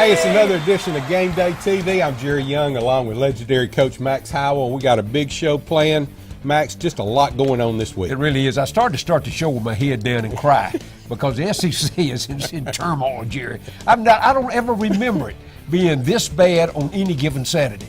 Hey, it's another edition of Game Day TV. I'm Jerry Young along with legendary coach Max Howell. We got a big show planned. Max, just a lot going on this week. It really is. I started to start the show with my head down and cry because the SEC is in turmoil, Jerry. I don't ever remember it being this bad on any given Saturday.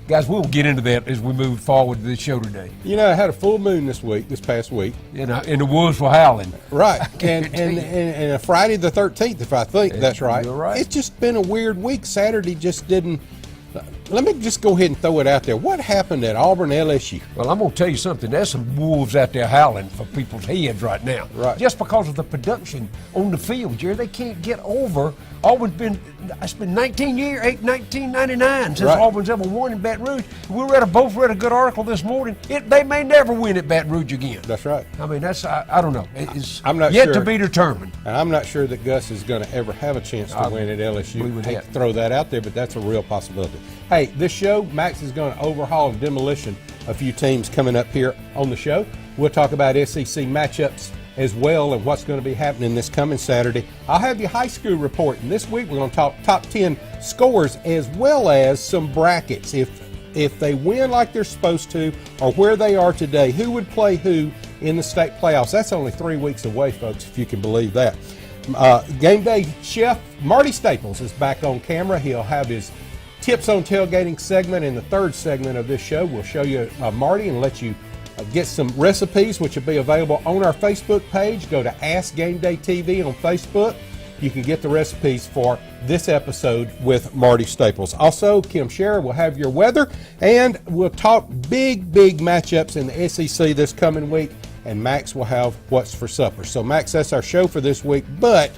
Guys, we'll get into that as we move forward to this show today. You know, I had a full moon this past week. And the wolves were howling. Right. and Friday the 13th, if I think that's right. You're right. It's just been a weird week. Saturday just didn't. Let me just go ahead and throw it out there. What happened at Auburn LSU? Well, I'm going to tell you something. There's some wolves out there howling for people's heads right now. Right. Just because of the production on the field, Jerry. They can't get over. It's been 1999 since right. Auburn's ever won in Baton Rouge. Both read a good article this morning. They may never win at Baton Rouge again. That's right. I mean, I don't know. I'm not yet sure. to be determined. And I'm not sure that Gus is going to ever have a chance to win at LSU. I hate to throw that out there, but that's a real possibility. Hey, this show, Max is going to overhaul and demolition a few teams coming up here on the show. We'll talk about SEC matchups as well and what's going to be happening this coming Saturday. I'll have your high school report, and this week we're going to talk top 10 scores as well as some brackets. If they win like they're supposed to or where they are today, who would play who in the state playoffs? That's only 3 weeks away, folks, if you can believe that. Game Day chef Marty Staples is back on camera. He'll have his tips on tailgating segment in the third segment of this show. We'll show you Marty and let you get some recipes, which will be available on our Facebook page. Go to Ask Game Day TV on Facebook. You can get the recipes for this episode with Marty Staples. Also, Kim Scherer will have your weather, and we'll talk big matchups in the SEC this coming week, and Max will have what's for supper. So, Max, that's our show for this week, but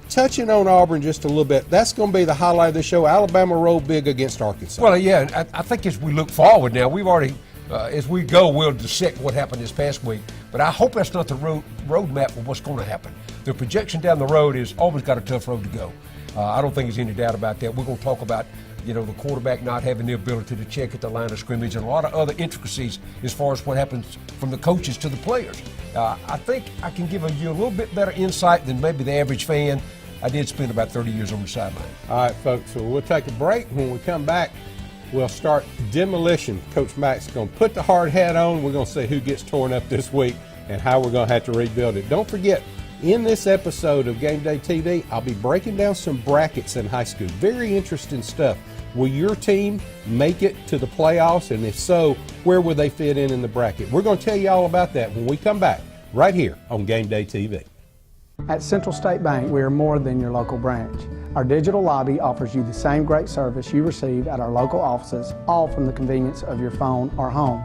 touching on Auburn just a little bit, that's going to be the highlight of the show. Alabama rolled big against Arkansas. Well, yeah, I think as we look forward now, we've already, as we go, we'll dissect what happened this past week. But I hope that's not the roadmap for what's going to happen. The projection down the road is Auburn's got a tough road to go. I don't think there's any doubt about that. We're going to talk about, the quarterback not having the ability to check at the line of scrimmage and a lot of other intricacies as far as what happens from the coaches to the players. I think I can give you a little bit better insight than maybe the average fan. I did spend about 30 years on the sideline. All right, folks, so we'll take a break. When we come back, we'll start demolition. Coach Max is going to put the hard hat on. We're going to see who gets torn up this week and how we're going to have to rebuild it. Don't forget, in this episode of Game Day TV, I'll be breaking down some brackets in high school. Very interesting stuff. Will your team make it to the playoffs? And if so, where will they fit in the bracket? We're going to tell you all about that when we come back right here on Game Day TV. At Central State Bank, we are more than your local branch. Our digital lobby offers you the same great service you receive at our local offices, all from the convenience of your phone or home.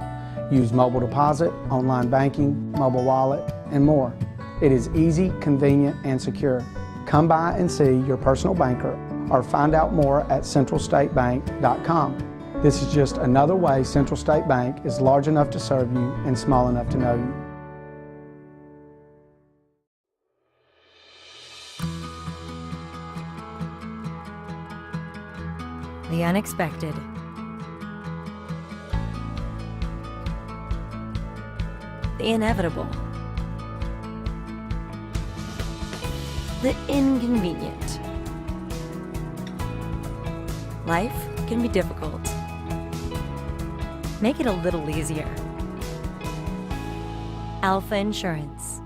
Use mobile deposit, online banking, mobile wallet, and more. It is easy, convenient, and secure. Come by and see your personal banker or find out more at centralstatebank.com. This is just another way Central State Bank is large enough to serve you and small enough to know you. The unexpected. The inevitable. The inconvenient. Life can be difficult. Make it a little easier. Alpha Insurance.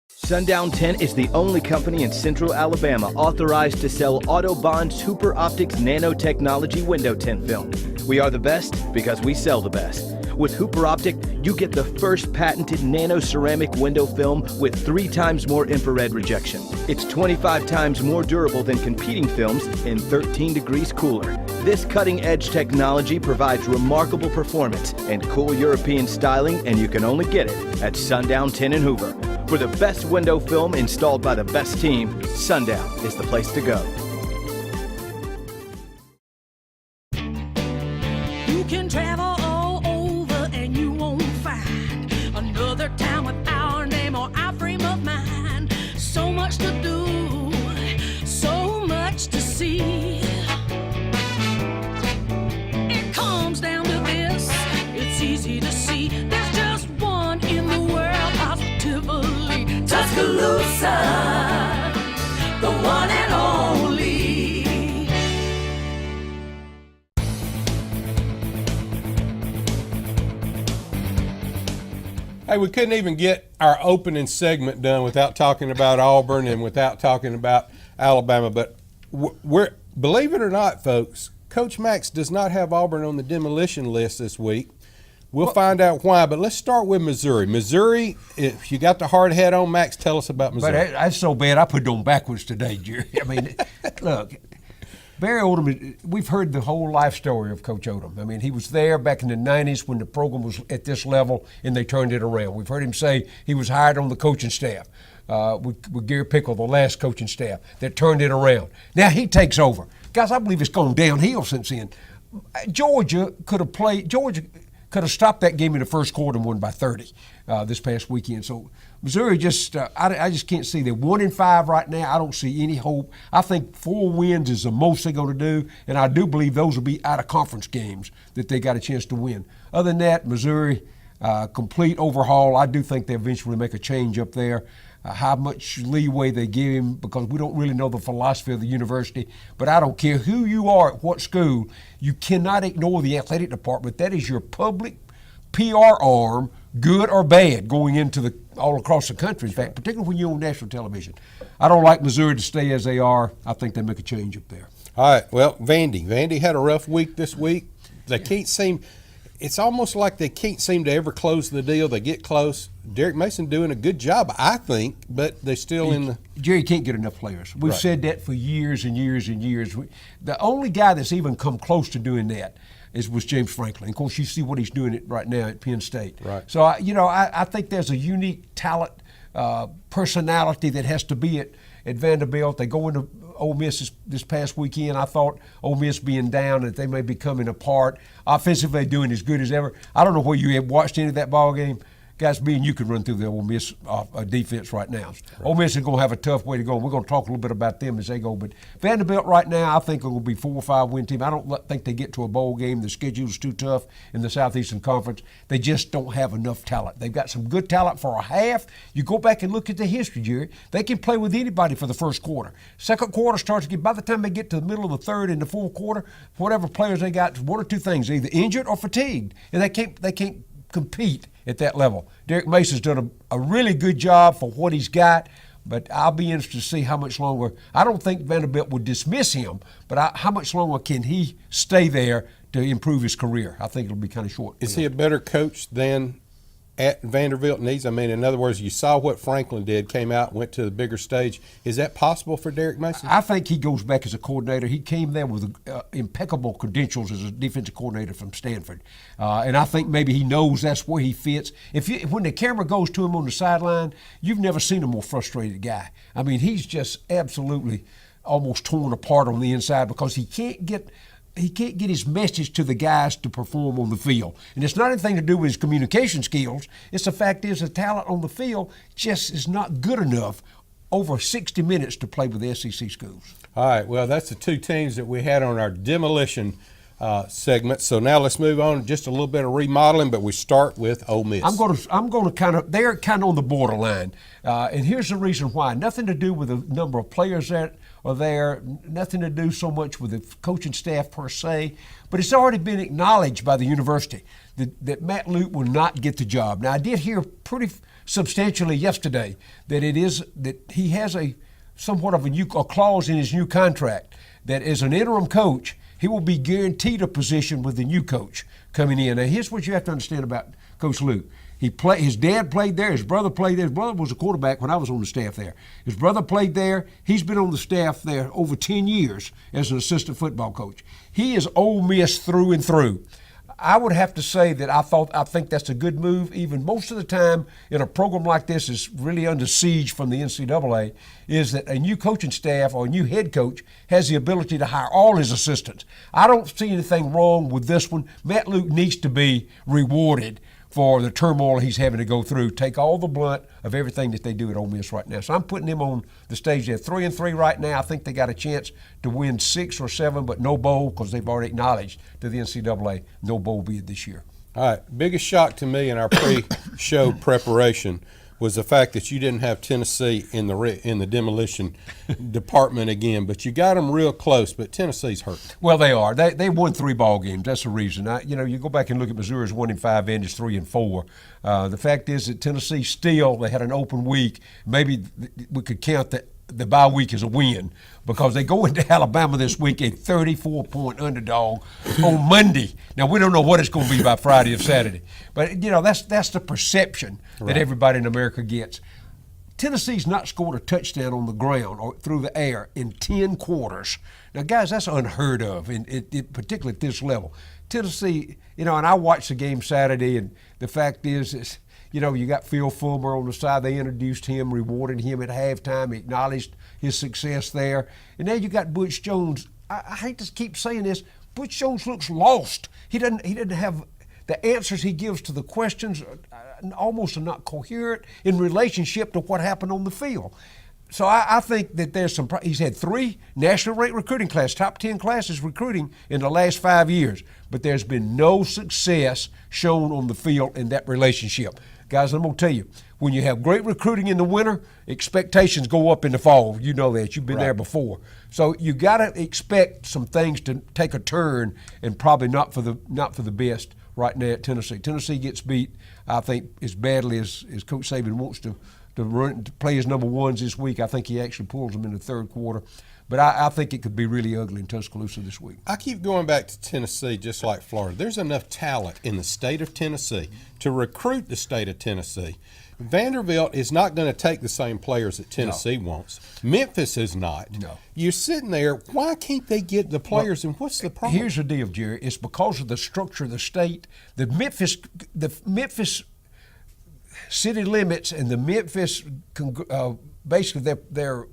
Sundown 10 is the only company in Central Alabama authorized to sell Autobond's Hooper Optics nanotechnology window tint film. We are the best because we sell the best. With Hooper Optic, you get the first patented nano-ceramic window film with 3 times more infrared rejection. It's 25 times more durable than competing films and 13 degrees cooler. This cutting-edge technology provides remarkable performance and cool European styling, and you can only get it at Sundown 10 in Hoover. For the best window film installed by the best team, Sundown is the place to go. You can travel all over and you won't find another town with our name or our frame of mind. So much to do, so much to see. It comes down to this, it's easy to see. There's just one in the world, positively. Tuscaloosa, the one and only. Hey, we couldn't even get our opening segment done without talking about Auburn and without talking about Alabama. But we're believe it or not, folks, Coach Max does not have Auburn on the demolition list this week. We'll find out why, but let's start with Missouri. Missouri, if you got the hard hat on, Max, tell us about Missouri. But that's so bad, I put it on backwards today, Jerry. I mean, look, Barry Odom, we've heard the whole life story of Coach Odom. I mean, he was there back in the 90s when the program was at this level, and they turned it around. We've heard him say he was hired on the coaching staff with Gary Pickle, the last coaching staff, that turned it around. Now he takes over. Guys, I believe it's gone downhill since then. Georgia could have stopped that game in the first quarter and won by 30 this past weekend. So Missouri just, I just can't see. They're 1-5 right now. I don't see any hope. I think 4 wins is the most they're going to do, and I do believe those will be out of conference games that they got a chance to win. Other than that, Missouri, complete overhaul. I do think they eventually make a change up there. How much leeway they give him, because we don't really know the philosophy of the university. But I don't care who you are at what school, you cannot ignore the athletic department. That is your public PR arm, good or bad, going into all across the country. In fact, particularly when you're on national television. I don't like Missouri to stay as they are. I think they make a change up there. All right, well, Vandy had a rough week this week. They can't seem – it's almost like they can't seem to ever close the deal. They get close. Derek Mason doing a good job, I think, but they're still in the – Jerry can't get enough players. We've said that for years and years and years. The only guy that's even come close to doing that was James Franklin. Of course, you see what he's doing right now at Penn State. Right. So, I think there's a unique talent, personality that has to be at Vanderbilt. They go into Ole Miss this past weekend. I thought Ole Miss being down, that they may be coming apart. Offensively, doing as good as ever. I don't know whether you have watched any of that ball game. Guys, me and you could run through the Ole Miss defense right now. Right. Ole Miss is going to have a tough way to go. We're going to talk a little bit about them as they go. But Vanderbilt right now, I think it will be 4 or 5 win team. I don't think they get to a bowl game. The schedule's too tough in the Southeastern Conference. They just don't have enough talent. They've got some good talent for a half. You go back and look at the history, Jerry. They can play with anybody for the first quarter. Second quarter starts to get, by the time they get to the middle of the third and the fourth quarter, whatever players they got, one or two things, either injured or fatigued. And they can't compete at that level. Derek Mason's done a really good job for what he's got, but I'll be interested to see how much longer. I don't think Vanderbilt would dismiss him, but how much longer can he stay there to improve his career? I think it'll be kind of short. Is he a better coach than at Vanderbilt needs? I mean, in other words, you saw what Franklin did, came out, went to the bigger stage. Is that possible for Derek Mason? I think he goes back as a coordinator. He came there with impeccable credentials as a defensive coordinator from Stanford. And I think maybe he knows that's where he fits. When the camera goes to him on the sideline, you've never seen a more frustrated guy. I mean, he's just absolutely almost torn apart on the inside because he can't get his message to the guys to perform on the field. And it's not anything to do with his communication skills. It's the fact is the talent on the field just is not good enough over 60 minutes to play with the SEC schools. All right, well, that's the 2 teams that we had on our demolition segment. So now let's move on to just a little bit of remodeling, but we start with Ole Miss. I'm going to they're kind of on the borderline. And here's the reason why. Nothing to do with the number of players that are there, nothing to do so much with the coaching staff per se, but it's already been acknowledged by the university that Matt Luke will not get the job. Now, I did hear pretty substantially yesterday that he has somewhat of a clause in his new contract that as an interim coach, he will be guaranteed a position with the new coach coming in. Now, here's what you have to understand about Coach Luke. His dad played there. His brother played there. His brother was a quarterback when I was on the staff there. His brother played there. He's been on the staff there over 10 years as an assistant football coach. He is Ole Miss through and through. I would have to say that I think that's a good move. Even most of the time in a program like this is really under siege from the NCAA, is that a new coaching staff or a new head coach has the ability to hire all his assistants. I don't see anything wrong with this one. Matt Luke needs to be rewarded for the turmoil he's having to go through, take all the blunt of everything that they do at Ole Miss right now. So I'm putting them on the stage. They're 3-3 right now. I think they got a chance to win 6 or 7, but no bowl, because they've already acknowledged to the NCAA no bowl bid this year. All right, biggest shock to me in our pre-show preparation was the fact that you didn't have Tennessee in the demolition department again, but you got them real close. But Tennessee's hurt. Well, they are. They won 3 ball games. That's the reason. You go back and look at Missouri's 1-5 and it's 3-4. The fact is that Tennessee still, they had an open week. Maybe we could count the bye week as a win because they go into Alabama this week a 34-point underdog on Monday. Now, we don't know what it's going to be by Friday or Saturday, but, that's the perception that everybody in America gets. Tennessee's not scored a touchdown on the ground or through the air in 10 quarters. Now, guys, that's unheard of, particularly at this level. Tennessee, and I watched the game Saturday, and the fact is you got Phil Fulmer on the side. They introduced him, rewarded him at halftime, acknowledged his success there. And now you got Butch Jones. I hate to keep saying this. Butch Jones looks lost. He doesn't have the answers he gives to the questions. Almost are not coherent in relationship to what happened on the field. So I think that there's he's had 3 national ranked recruiting classes, top 10 classes recruiting in the last 5 years, but there's been no success shown on the field in that relationship. Guys, I'm going to tell you, when you have great recruiting in the winter, expectations go up in the fall. You know that. You've been there before. So you got to expect some things to take a turn, and probably not for the best right now at Tennessee. Tennessee gets beat, I think, as badly as Coach Saban wants to play his number ones this week. I think he actually pulls them in the third quarter. But I think it could be really ugly in Tuscaloosa this week. I keep going back to Tennessee just like Florida. There's enough talent in the state of Tennessee to recruit the state of Tennessee. Vanderbilt is not going to take the same players that Tennessee wants. Memphis is not. No. You're sitting there, why can't they get the players, and what's the problem? Here's the deal, Jerry. It's because of the structure of the state. The Memphis city limits and the Memphis, basically their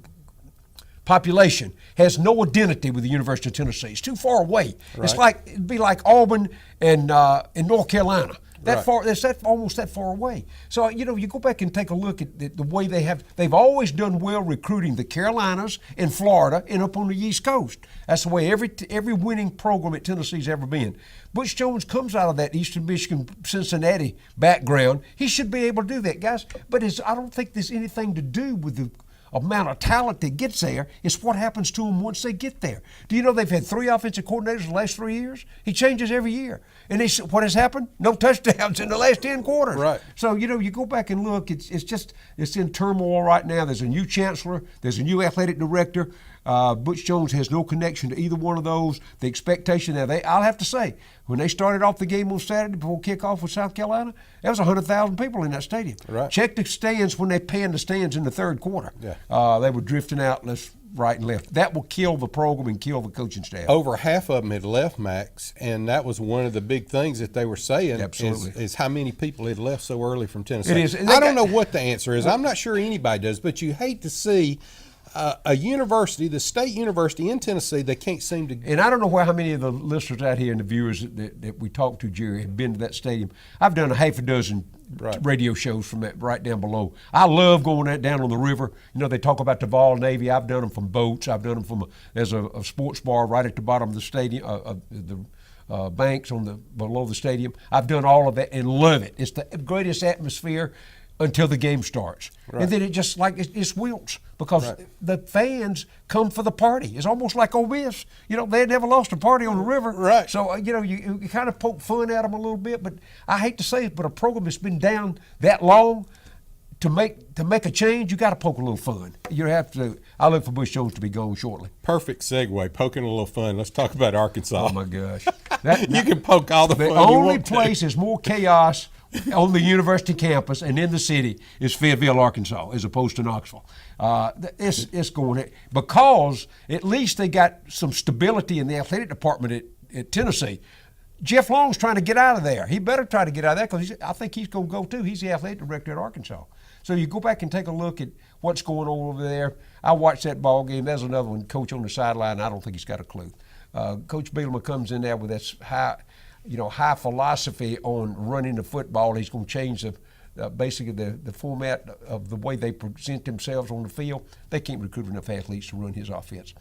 population has no identity with the University of Tennessee. It's too far away. Right. It'd be like Auburn and in North Carolina. It's almost that far away. So, you go back and take a look at the way they've always done well recruiting the Carolinas and Florida and up on the East Coast. That's the way every winning program at Tennessee's ever been. Butch Jones comes out of that Eastern Michigan, Cincinnati background. He should be able to do that, guys. But I don't think there's anything to do with the amount of talent that gets there. It's what happens to them once they get there. Do you know they've had 3 offensive coordinators in the last 3 years? He changes every year. And what has happened? No touchdowns in the last 10 quarters. Right. So, you go back and look, it's in turmoil right now. There's a new chancellor. There's a new athletic director. Butch Jones has no connection to either one of those. The expectation now, I'll have to say, when they started off the game on Saturday before kickoff with South Carolina, there was 100,000 people in that stadium. Right. Check the stands when they panned the stands in the third quarter. Yeah. They were drifting out right and left. That will kill the program and kill the coaching staff. Over half of them had left, Max, and that was one of the big things that they were saying. Absolutely. Is how many people had left so early from Tennessee. It is. I don't know what the answer is. I'm not sure anybody does, but you hate to see a university, the state university in Tennessee, they can't seem to. And I don't know how many of the listeners out here and the viewers that we talked to, Jerry, have been to that stadium. I've done a half a dozen radio shows from that right down below. I love going down on the river. They talk about the Vol Navy. I've done them from boats. I've done them there's a sports bar right at the bottom of the stadium, the banks below the stadium. I've done all of that and love it. It's the greatest atmosphere until the game starts. Right. And then it just it's wilts because the fans come for the party. It's almost like Ole Miss. They had never lost a party on the river. Right. So, you kind of poke fun at them a little bit, but I hate to say it, but a program that's been down that long, to make a change, you got to poke a little fun. You have to. I look for Butch Jones to be gone shortly. Perfect segue. Poking a little fun. Let's talk about Arkansas. Oh my gosh, you can poke all the fun. The only place is more chaos on the university campus and in the city is Fayetteville, Arkansas, as opposed to Knoxville. It's going because at least they got some stability in the athletic department at Tennessee. Jeff Long's trying to get out of there. He better try to get out of there because I think he's going to go too. He's the athletic director at Arkansas. So you go back and take a look at what's going on over there. I watched that ball game. There's another one. Coach on the sideline, I don't think he's got a clue. Coach Bielema comes in there with this high philosophy on running the football. He's going to change basically the format of the way they present themselves on the field. They can't recruit enough athletes to run his offense.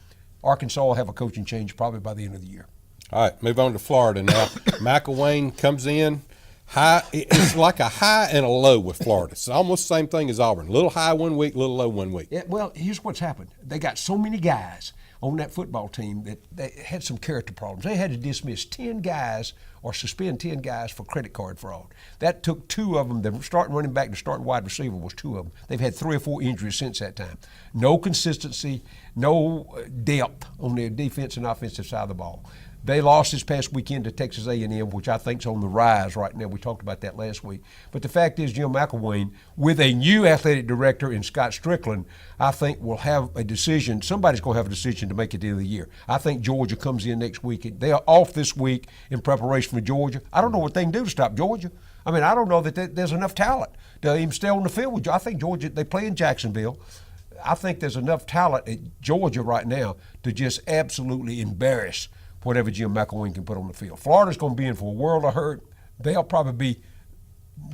Arkansas will have a coaching change probably by the end of the year. All right, move on to Florida now. McElwain comes in. High, it's like a high and a low with Florida. It's almost the same thing as Auburn. Little high one week, little low one week. Yeah, well, here's what's happened. They got so many guys on that football team that they had some character problems. They had to dismiss 10 guys or suspend 10 guys for credit card fraud. That took 2 of them. The starting running back and the starting wide receiver was 2 of them. They've had 3 or 4 injuries since that time. No consistency, no depth on their defense and offensive side of the ball. They lost this past weekend to Texas A&M, which I think is on the rise right now. We talked about that last week. But the fact is, Jim McElwain, with a new athletic director in Scott Strickland, I think will have a decision. Somebody's going to have a decision to make at the end of the year. I think Georgia comes in next week. They are off this week in preparation for Georgia. I don't know what they can do to stop Georgia. I mean, I don't know that there's enough talent to even stay on the field with. I think Georgia, they play in Jacksonville. I think there's enough talent at Georgia right now to just absolutely embarrass whatever Jim McElwain can put on the field. Florida's going to be in for a world of hurt. They'll probably be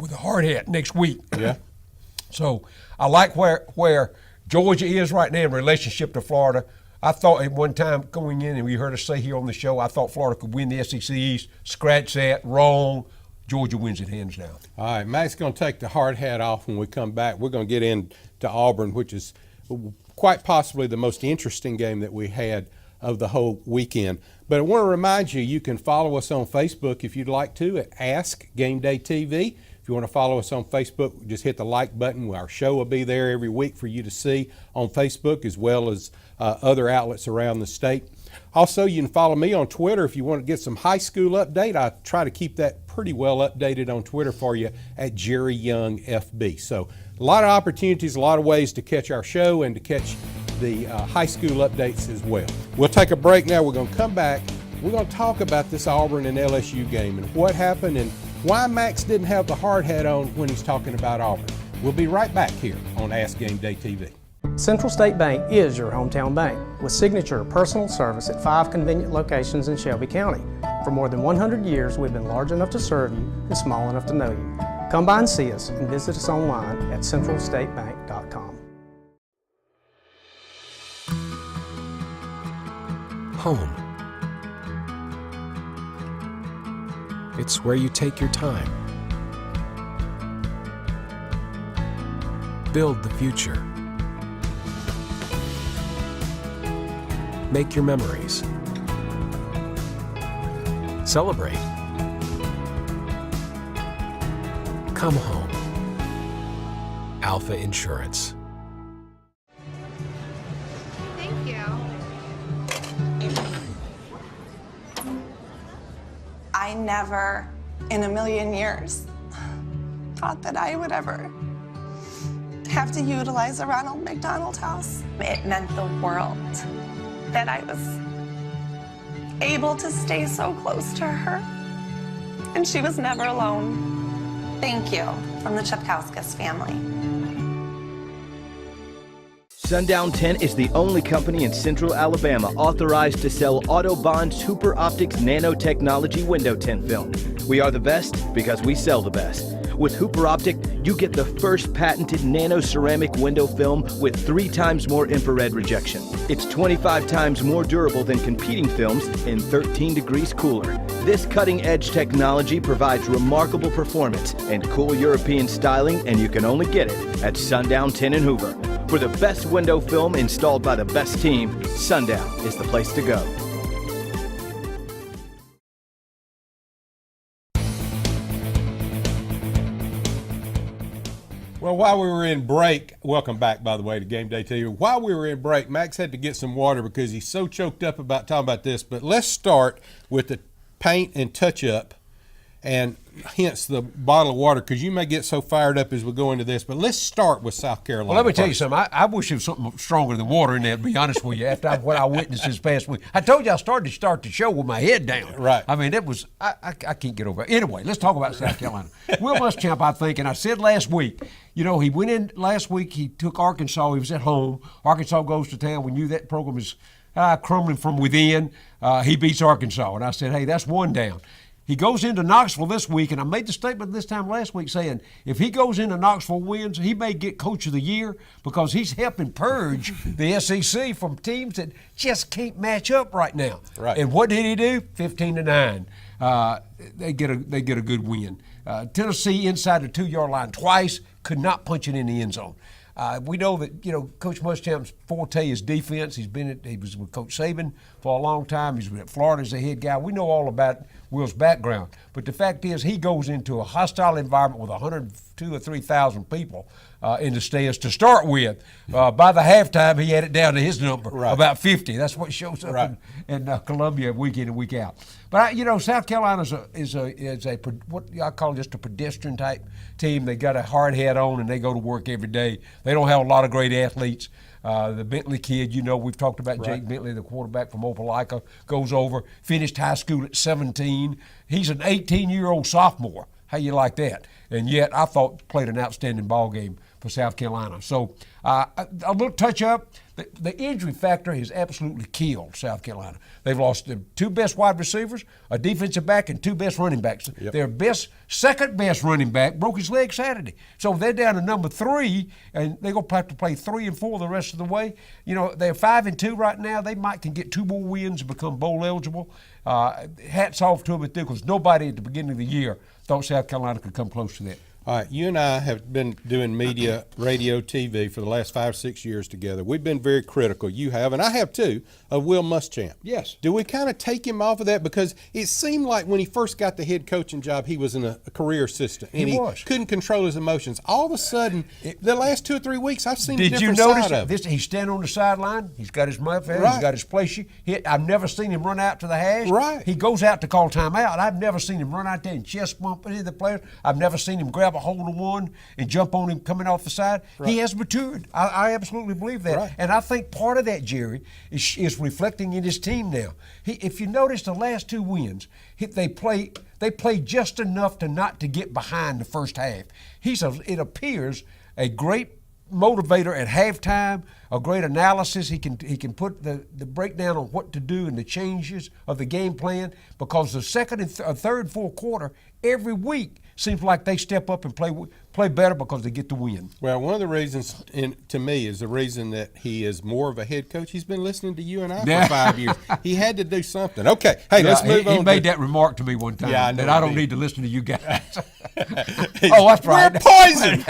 with a hard hat next week. Yeah. So I like where Georgia is right now in relationship to Florida. I thought at one time going in, and we heard us say here on the show, I thought Florida could win the SEC East. Scratch that. Wrong. Georgia wins it hands down. All right, Matt's going to take the hard hat off when we come back. We're going to get into Auburn, which is quite possibly the most interesting game that we had of the whole weekend. But I want to remind you, you can follow us on Facebook if you'd like to at Ask Game Day TV. If you want to follow us on Facebook, just hit the like button. Our show will be there every week for you to see on Facebook, as well as other outlets around the state. Also, you can follow me on Twitter if you want to get some high school update. I try to keep that pretty well updated on Twitter for you at Jerry Young FB. So a lot of opportunities, a lot of ways to catch our show and to catch the high school updates as well. We'll take a break now. We're going to come back. We're going to talk about this Auburn and LSU game and what happened and why Max didn't have the hard hat on when he's talking about Auburn. We'll be right back here on Ask Game Day TV. Central State Bank is your hometown bank with signature personal service at 5 convenient locations in Shelby County. For more than 100 years, we've been large enough to serve you and small enough to know you. Come by and see us and visit us online at centralstatebank.com. Home. It's where you take your time. Build the future. Make your memories. Celebrate. Come home. Alpha Insurance. Thank you. I never in a million years thought that I would ever have to utilize a Ronald McDonald House. It meant the world that I was able to stay so close to her, and she was never alone. Thank you from the Chepkauskas family. Sundown 10 is the only company in Central Alabama authorized to sell Autobond's Hooper Optics nanotechnology window tint film. We are the best because we sell the best. With Hooper Optic, you get the first patented nano ceramic window film with 3 times more infrared rejection. It's 25 times more durable than competing films and 13 degrees cooler. This cutting-edge technology provides remarkable performance and cool European styling, and you can only get it at Sundown 10 in Hoover. For the best window film installed by the best team, Sundown is the place to go. Well, while we were in break, welcome back, by the way, to Game Day TV. While we were in break, Max had to get some water because he's so choked up about talking about this. But let's start with the paint and touch-up, and hence the bottle of water, because you may get so fired up as we go into this. But let's start with South Carolina. Well, let me tell you something. I wish there was something stronger than water in there, to be honest with you, after what I witnessed this past week. I told you I started to start the show with my head down. Right. I mean, it was, I can't get over it. Anyway, let's talk about South Carolina. Will Muschamp, I think, and I said last week, you know, he went in last week, he took Arkansas, he was at home. Arkansas goes to town. We knew that program is crumbling from within. He beats Arkansas. And I said, hey, that's one down. He goes into Knoxville this week, and I made the statement this time last week saying if he goes into Knoxville wins, he may get Coach of the Year because he's helping purge the SEC from teams that just can't match up right now. Right. And what did he do? 15-9. They get a good win. Tennessee inside the 2-yard line twice, could not punch it in the end zone. We know that Coach Muschamp's forte is defense. He was with Coach Saban for a long time. He's been at Florida as a head guy. We know all about Will's background. But the fact is, he goes into a hostile environment with 102 or 3,000 people in the stands to start with. By the halftime, he had it down to his number, about 50. That's what shows up in Columbia week in and week out. But South Carolina is a what I call just a pedestrian type team. They got a hard hat on and they go to work every day. They don't have a lot of great athletes. The Bentley kid, we've talked about Jake Bentley, the quarterback from Opelika, goes over, finished high school at 17. He's an 18-year-old sophomore. How you like that? And yet I thought played an outstanding ball game for South Carolina. So a little touch-up. The injury factor has absolutely killed South Carolina. They've lost their 2 best wide receivers, a defensive back, and 2 best running backs. Yep. Their second best running back broke his leg Saturday. So they're down to number 3, and they're going to have to play 3 and 4 the rest of the way. They're 5-2 right now. They can get 2 more wins and become bowl eligible. Hats off to them because nobody at the beginning of the year thought South Carolina could come close to that. All right, you and I have been doing media, radio, TV for the last 5 or 6 years together. We've been very critical, you have, and I have too, of Will Muschamp. Yes. Do we kind of take him off of that? Because it seemed like when he first got the head coaching job, he was a career assistant. And he couldn't control his emotions. All of a sudden, the last 2 or 3 weeks, I've seen a different side of it. He's standing on the sideline. He's got his muff out. Right. He's got his play sheet. I've never seen him run out to the hash. Right. He goes out to call timeout. I've never seen him run out there and chest bump any of the players. I've never seen him grab a hold of one and jump on him coming off the side. Right. He has matured. I absolutely believe that. Right. And I think part of that, Jerry, is reflecting in his team now. If you notice the last 2 wins, they play just enough to get behind the first half. It appears, a great motivator at halftime, a great analysis. He can put the breakdown on what to do and the changes of the game plan, because the second and third, fourth quarter every week seems like they step up and play better because they get the win. Well, one of the reasons, to me, is the reason that he is more of a head coach. He's been listening to you and I for 5 years. He had to do something. Okay, hey, let's move on. He made that remark to me one time, that I don't need to listen to you guys. Oh, that's right. We're poison.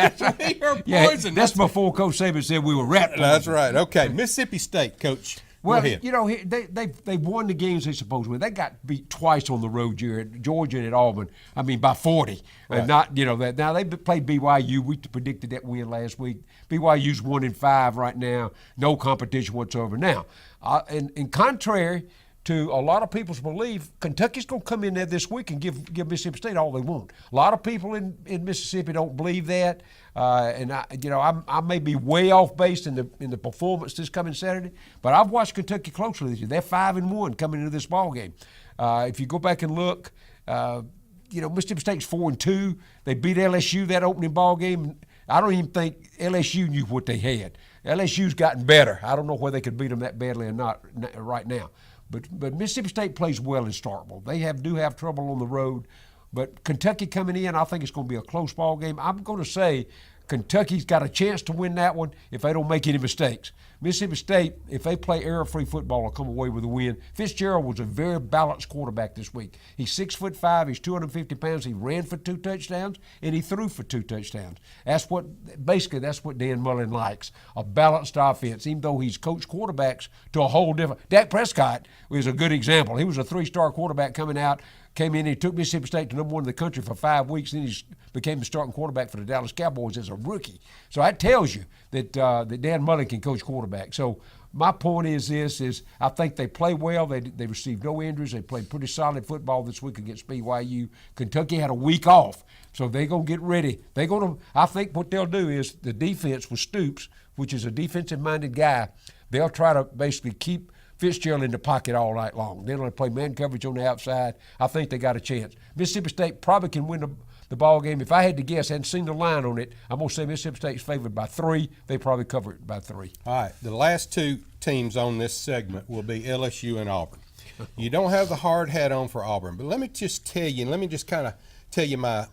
We're poison. That's before Coach Saban said we were rat poison. That's right. Okay, Mississippi State, Coach. Well, they won the games they're supposed to win. They got beat twice on the road, at Georgia and at Auburn. I mean, by 40. Right. And not, that. Now, they played BYU. We predicted that win last week. BYU's 1-5 right now. No competition whatsoever. Now, in contrary to a lot of people's belief, Kentucky's going to come in there this week and give Mississippi State all they want. A lot of people in Mississippi don't believe that, and I may be way off base in the performance this coming Saturday, but I've watched Kentucky closely this year. They're 5-1 coming into this ball game. If you go back and look, Mississippi State's 4-2. They beat LSU that opening ball game. I don't even think LSU knew what they had. LSU's gotten better. I don't know whether they could beat them that badly or not right now. But Mississippi State plays well in Starkville. They do have trouble on the road. But Kentucky coming in, I think it's going to be a close ball game. I'm going to say Kentucky's got a chance to win that one if they don't make any mistakes. Mississippi State, if they play error-free football, will come away with a win. Fitzgerald was a very balanced quarterback this week. He's 6'5", he's 250 pounds. He ran for 2 touchdowns, and he threw for 2 touchdowns. That's what Dan Mullen likes, a balanced offense, even though he's coached quarterbacks to a whole different. Dak Prescott was a good example. He was a 3-star quarterback coming out, came in, he took Mississippi State to number 1 in the country for 5 weeks, then he became the starting quarterback for the Dallas Cowboys as a rookie. So that tells you that Dan Mullen can coach quarterback. So my point is I think they play well. They received no injuries. They played pretty solid football this week against BYU. Kentucky had a week off, so they're going to get ready. I think what they'll do is the defense with Stoops, which is a defensive-minded guy, they'll try to basically keep Fitzgerald in the pocket all night long. They're going to play man coverage on the outside. I think they got a chance. Mississippi State probably can win the ball game. If I had to guess, I hadn't seen the line on it, I'm going to say Mississippi State's favored by 3. They probably cover it by 3. All right. The last 2 teams on this segment will be LSU and Auburn. You don't have the hard hat on for Auburn. But let me just tell you, and let me just kind of tell you my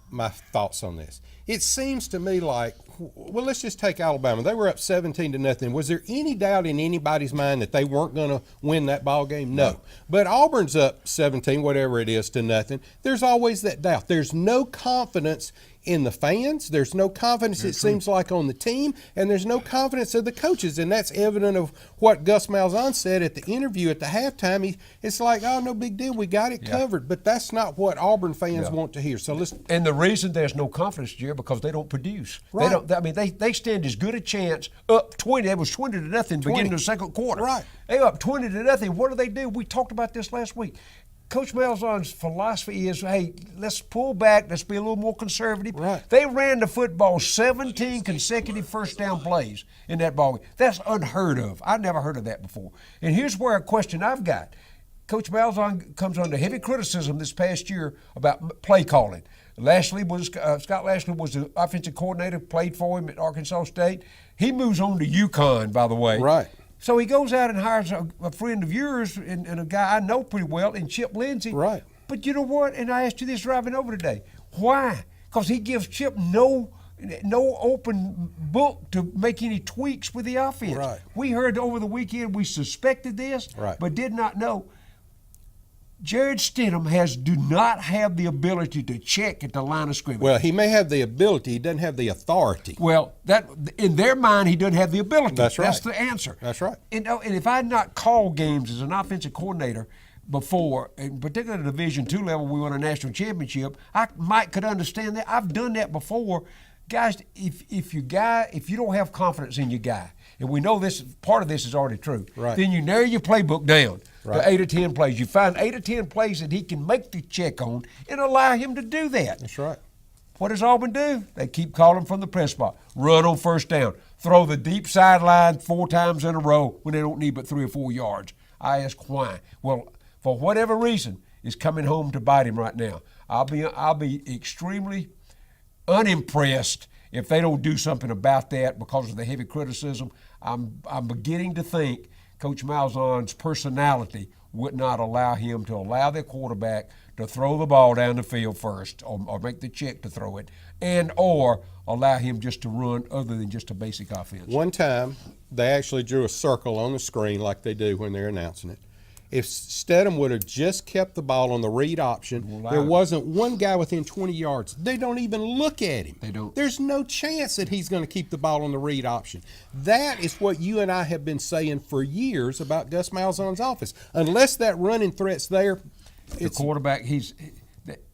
thoughts on this. It seems to me like, well, let's just take Alabama. They were up 17-0. Was there any doubt in anybody's mind that they weren't going to win that ball game? No. But Auburn's up 17, whatever it is, to nothing. There's always that doubt. There's no confidence in the fans. There's no confidence, it seems like, on the team, and there's no confidence of the coaches, and that's evident of what Gus Malzahn said at the interview at the halftime. It's like, oh, no big deal, we got it covered, but that's not what Auburn fans want to hear. So let's. And the reason there's no confidence, Jerry, because they don't produce. Right. They don't. I mean, they stand as good a chance up 20. It was 20-0 beginning of the second quarter. Right. They up 20-0. What do? We talked about this last week. Coach Malzahn's philosophy is, hey, let's pull back. Let's be a little more conservative. Right. They ran the football 17 consecutive first down plays in that ball game. That's unheard of. I never heard of that before. And here's where a question I've got. Coach Malzahn comes under heavy criticism this past year about play calling. Scott Lashley was the offensive coordinator, played for him at Arkansas State. He moves on to UConn, by the way. Right. So he goes out and hires a friend of yours and a guy I know pretty well, in Chip Lindsey. Right. But you know what? And I asked you this driving over today. Why? Because he gives Chip no open book to make any tweaks with the offense. Right. We heard over the weekend, we suspected this, but did not know. Jared Stidham do not have the ability to check at the line of scrimmage. Well, he may have the ability, he doesn't have the authority. Well, that in their mind, he doesn't have the ability. That's right. That's the answer. That's right. And if I had not called games as an offensive coordinator before, in particular at the Division II level, we won a national championship, I could understand that. I've done that before. Guys, if you don't have confidence in your guy, and we know this, part of this is already true, then you narrow your playbook down to 8 or 10 plays. You find 8 or 10 plays that he can make the check on and allow him to do that. That's right. What does Auburn do? They keep calling from the press spot. Run on first down. Throw the deep sideline 4 times in a row when they don't need but 3 or 4 yards. I ask why. Well, for whatever reason, it's coming home to bite him right now. I'll be extremely unimpressed if they don't do something about that because of the heavy criticism. I'm beginning to think Coach Malzahn's personality would not allow him to allow their quarterback to throw the ball down the field first or make the check to throw it or allow him just to run other than just a basic offense. One time, they actually drew a circle on the screen like they do when they're announcing it. If Stidham would have just kept the ball on the read option, there wasn't one guy within 20 yards. They don't even look at him. They don't. There's no chance that he's going to keep the ball on the read option. That is what you and I have been saying for years about Gus Malzahn's offense. Unless that running threat's there, the quarterback,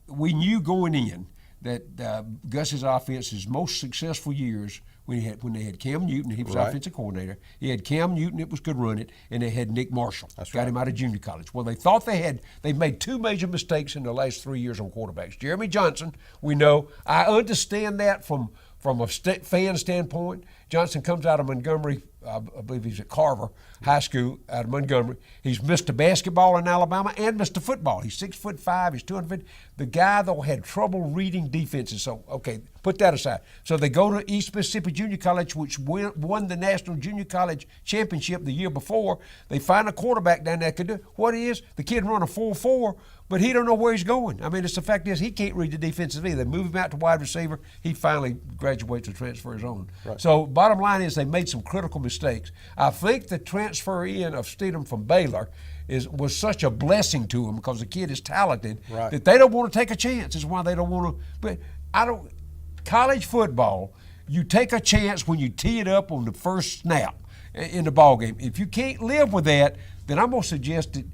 we knew going in that Gus's offense, his most successful years, when they had Cam Newton, he was offensive coordinator. He had Cam Newton that was good running, and they had Nick Marshall. Got him out of junior college. Well, they thought they've made 2 major mistakes in the last 3 years on quarterbacks. Jeremy Johnson, we know. I understand that from a fan standpoint. Johnson comes out of Montgomery. I believe he's at Carver High School out of Montgomery. He's missed a basketball in Alabama and missed a football. He's 6'5", he's 250. The guy, though, had trouble reading defenses. So, okay, put that aside. So they go to East Mississippi Junior College, which won the National Junior College Championship the year before. They find a quarterback down there could do what he is. The kid run a 4.4, but he don't know where he's going. I mean, it's the fact is he can't read the defensive either. They move him out to wide receiver. He finally graduates and transfers on. Right. So bottom line is they made some critical mistakes. I think the transfer in of Stidham from Baylor was such a blessing to him because the kid is talented that they don't want to take a chance. Is why they don't want to. But college football, you take a chance when you tee it up on the first snap in the ball game. If you can't live with that, then I'm going to suggest that.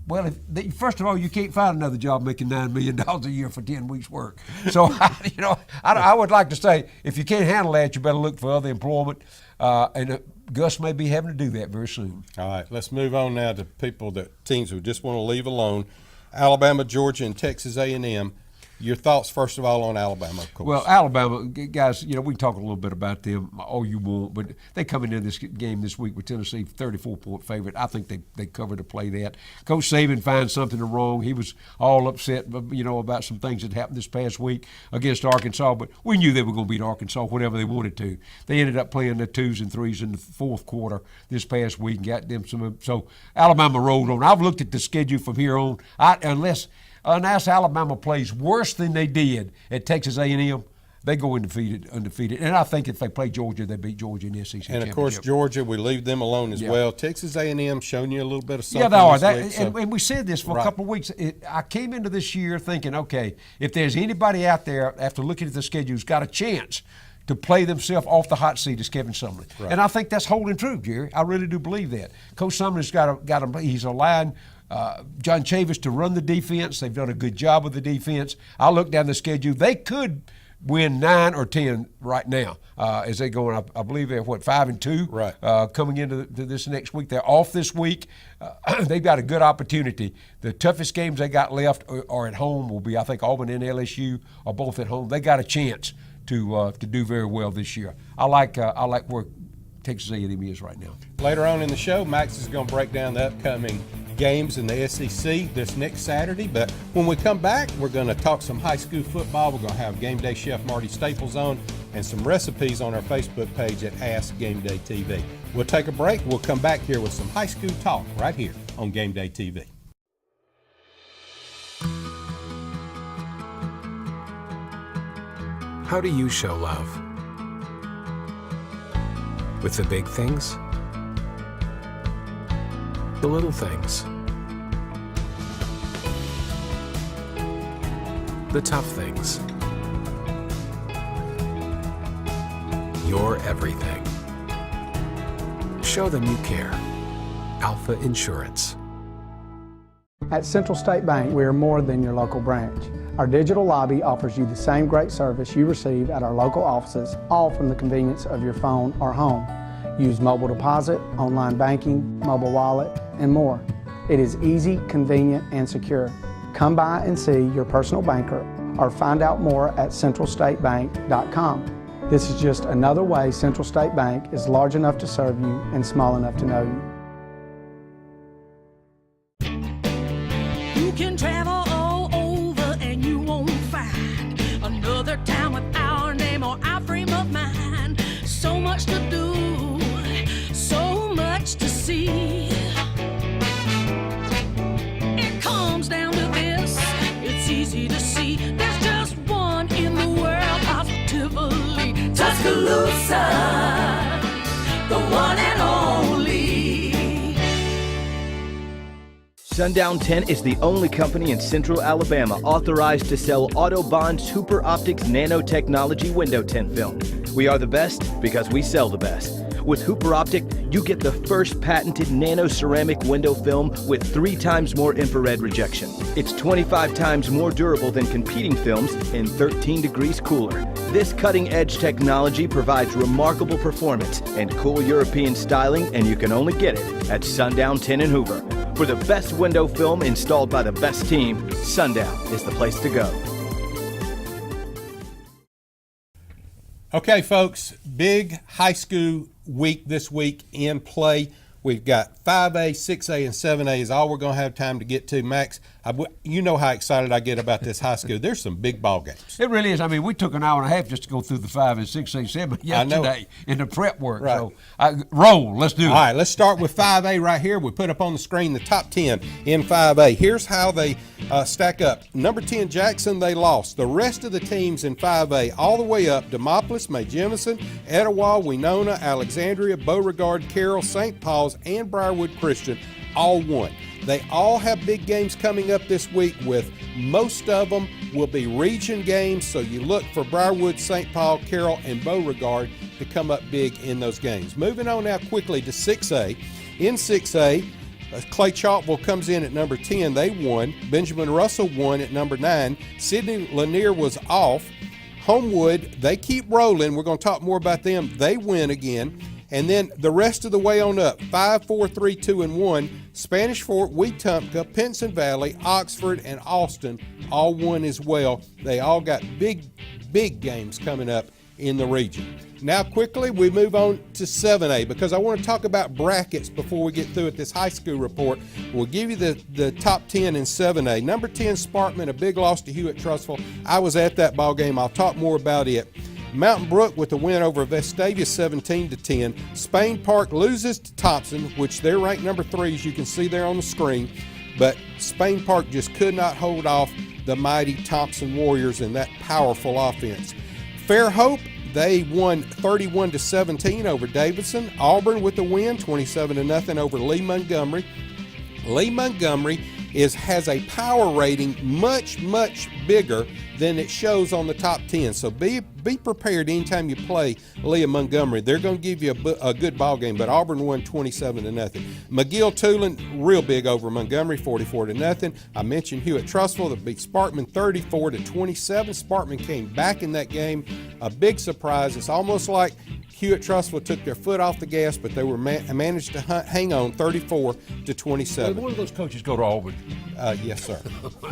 Well, first of all, you can't find another job making $9 million a year for 10 weeks' work. So, I would like to say, if you can't handle that, you better look for other employment. And Gus may be having to do that very soon. All right, let's move on now to teams who just want to leave alone. Alabama, Georgia, and Texas A&M. Your thoughts, first of all, on Alabama, of course. Well, Alabama, guys, we can talk a little bit about them all you want, but they coming in this game this week with Tennessee, 34-point favorite. I think they covered to play that. Coach Saban finds something wrong. He was all upset, about some things that happened this past week against Arkansas, but we knew they were going to beat Arkansas whenever they wanted to. They ended up playing the 2s and 3s in the fourth quarter this past week and got them some. So Alabama rolled on. I've looked at the schedule from here on. Unless Alabama plays worse than they did at Texas A&M, they go undefeated. And I think if they play Georgia, they beat Georgia in the SEC And, of championship. course, Georgia, we leave them alone as well. Texas A&M showing you a little bit of something. Yeah, they are. This week, and we said this for a couple of weeks. I came into this year thinking, okay, if there's anybody out there, after looking at the schedule, who's got a chance to play themselves off the hot seat is Kevin Sumlin. Right. And I think that's holding true, Jerry. I really do believe that. Coach Sumlin's he's allowed John Chavis to run the defense. They've done a good job with the defense. I look down the schedule. They could win 9 or 10 right now as they go. I believe they're 5-2 right. Coming into this next week. They're off this week. They've got a good opportunity. The toughest games they got left are at home. Will be, I think, Auburn and LSU are both at home. They got a chance to do very well this year. I like where Texas A&M is right now. Later on in the show, Max is going to break down the upcoming games in the SEC this next Saturday. But when we come back, we're going to talk some high school football. We're going to have Game Day Chef Marty Staples on and some recipes on our Facebook page at Ask Game Day TV. We'll take a break. We'll come back here with some high school talk right here on Game Day TV. How do you show love? With the big things? The little things? The tough things? Your everything. Show them you care. Alpha Insurance. At Central State Bank, we are more than your local branch. Our digital lobby offers you the same great service you receive at our local offices, all from the convenience of your phone or home. Use mobile deposit, online banking, mobile wallet, and more. It is easy, convenient, and secure. Come by and see your personal banker or find out more at centralstatebank.com. This is just another way Central State Bank is large enough to serve you and small enough to know you. You can travel all over and you won't find another town with our name or our frame of mind. So much to do, so much to see. It comes down to this, it's easy to see. There's just one in the world, positively. Tuscaloosa, the one and only. Sundown 10 is the only company in Central Alabama authorized to sell Autobond Super Optics nanotechnology window tint film. We are the best because we sell the best. With Hooper Optic, you get the first patented nano ceramic window film with 3 times more infrared rejection. It's 25 times more durable than competing films and 13 degrees cooler. This cutting-edge technology provides remarkable performance and cool European styling, and you can only get it at Sundown 10 in Hoover. For the best window film installed by the best team, Sundown is the place to go. Okay, folks, big high school week this week in play. We've got 5A, 6A, and 7A is all we're going to have time to get to. Max, you know how excited I get about this high school. There's some big ball games. It really is. I mean, we took an hour and a half just to go through the 5 and 6A, 7 yesterday in the prep work. Right. So, roll. Let's do it. All right, let's start with 5A right here. We put up on the screen the top 10 in 5A. Here's how they stack up. Number 10, Jackson, they lost. The rest of the teams in 5A all the way up, Demopolis, May Jemison, Etowah, Winona, Alexandria, Beauregard, Carroll, St. Paul's, and Briarwood Christian all won. They all have big games coming up this week, with most of them will be region games, so you look for Briarwood, St. Paul, Carroll, and Beauregard to come up big in those games. Moving on now quickly to 6A. In 6A, Clay Chalkville comes in at number 10. They won. Benjamin Russell won at number 9. Sidney Lanier was off. Homewood, they keep rolling. We're going to talk more about them. They win again. And then the rest of the way on up, 5, 4, 3, 2, and 1. Spanish Fort, Wetumpka, Pinson Valley, Oxford, and Austin all won as well. They all got big games coming up in the region. Now quickly we move on to 7A because I want to talk about brackets before we get through with this high school report. We'll give you the top 10 in 7A. Number 10, Sparkman, a big loss to Hewitt-Trussville. I was at that ball game. I'll talk more about it. Mountain Brook with the win over Vestavia 17-10. Spain Park loses to Thompson, which they're ranked number 3, as you can see there on the screen. But Spain Park just could not hold off the mighty Thompson Warriors in that powerful offense. Fairhope, they won 31-17 over Davidson. Auburn with the win, 27-0 over Lee Montgomery. Lee Montgomery has a power rating much bigger than it shows on the top 10. So be prepared anytime you play Lee Montgomery. They're going to give you a good ball game, but Auburn won 27-0. McGill-Tulane real big over Montgomery, 44-0. I mentioned Hewitt-Trussville that beat Sparkman 34-27. Sparkman came back in that game. A big surprise. It's almost like Hewitt-Trussville took their foot off the gas, but they were managed to hang on 34-27. Did one of those coaches go to Auburn? Yes, sir.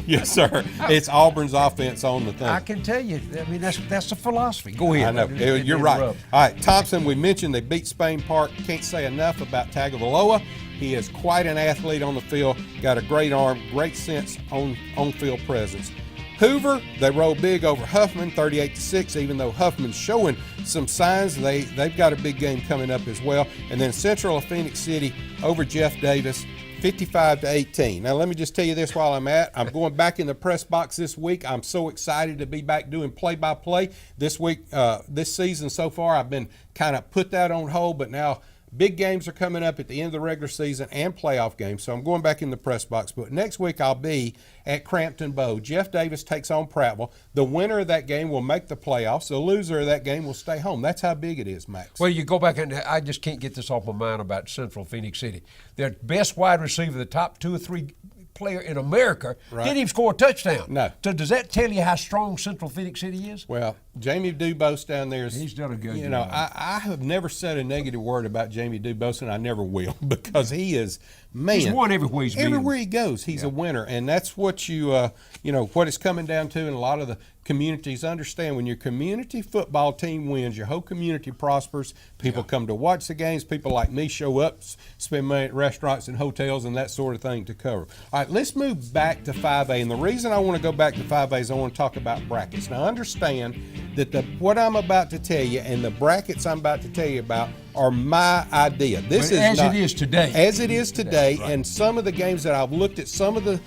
Yes, sir. It's Auburn's offense on the thing. I can tell you. I mean, that's the philosophy. Go ahead. I know. You're right. All right, Thompson, we mentioned they beat Spain Park. Can't say enough about Tagovailoa. He is quite an athlete on the field, got a great arm, great sense on-field presence. Hoover, they roll big over Huffman, 38-6, even though Huffman's showing some signs. They've got a big game coming up as well. And then Central of Phoenix City over Jeff Davis, 55-18. Now, let me just tell you this while I'm going back in the press box this week. I'm so excited to be back doing play-by-play. This week, this season so far, I've been kind of put that on hold, but now big games are coming up at the end of the regular season and playoff games, so I'm going back in the press box. But next week I'll be at Crampton Bow. Jeff Davis takes on Prattville. The winner of that game will make the playoffs. The loser of that game will stay home. That's how big it is, Max. Well, you go back, and I just can't get this off my mind about Central Phoenix City. Their best wide receiver, the top 2 or 3 player in America, didn't even score a touchdown. No. So does that tell you how strong Central Phoenix City is? Well, Jamie Dubose down there he's done a good job. You know, I have never said a negative word about Jamie Dubose, and I never will, because he is, man. He's won everywhere he's been. Everywhere he goes, he's a winner, and that's what what it's coming down to, and a lot of the communities understand. When your community football team wins, your whole community prospers. People come to watch the games. People like me show up, spend money at restaurants and hotels and that sort of thing to cover. All right, let's move back to 5A, and the reason I want to go back to 5A is I want to talk about brackets. Now, understand that what I'm about to tell you and the brackets I'm about to tell you about are my idea. This is as it is today. As it is today, right. And some of the games that I've looked at, some of the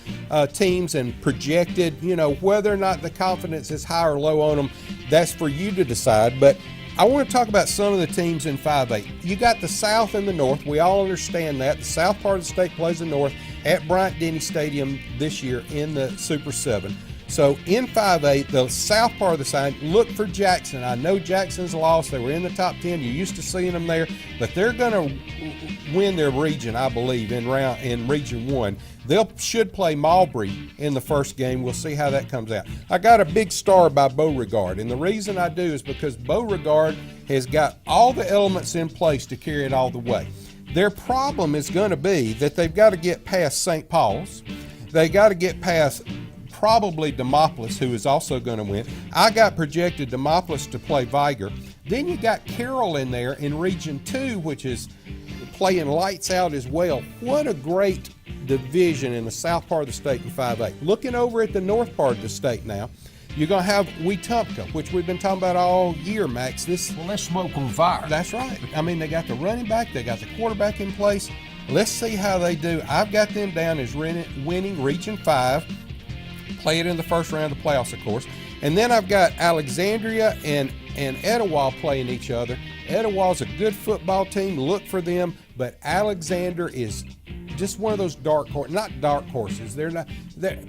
teams and projected, whether or not the confidence is high or low on them, that's for you to decide. But I want to talk about some of the teams in 5A. You got the South and the North. We all understand that. The South part of the state plays the North at Bryant-Denny Stadium this year in the Super 7. So in 5A, the south part of the side, look for Jackson. I know Jackson's lost. They were in the top 10. You're used to seeing them there. But they're going to win their region, I believe, in Region 1. They should play Marbury in the first game. We'll see how that comes out. I got a big star by Beauregard, and the reason I do is because Beauregard has got all the elements in place to carry it all the way. Their problem is going to be that they've got to get past St. Paul's. They got to get past probably Demopolis, who is also going to win. I got projected Demopolis to play Viger. Then you got Carroll in there in Region 2, which is playing lights out as well. What a great division in the south part of the state in 5A. Looking over at the north part of the state now, you're going to have Wetumpka, which we've been talking about all year, Max. Well, let's smoke on fire. That's right. I mean, they got the running back, they got the quarterback in place. Let's see how they do. I've got them down as winning Region 5. Play it in the first round of the playoffs, of course. And then I've got Alexandria and Etowah playing each other. Etowah's a good football team. Look for them. But Alexander is just one of those not dark horses.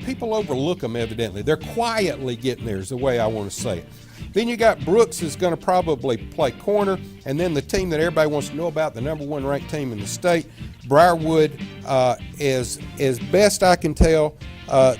People overlook them, evidently. They're quietly getting there is the way I want to say it. Then you got Brooks is going to probably play corner. And then the team that everybody wants to know about, the number 1 ranked team in the state, Briarwood, as best I can tell,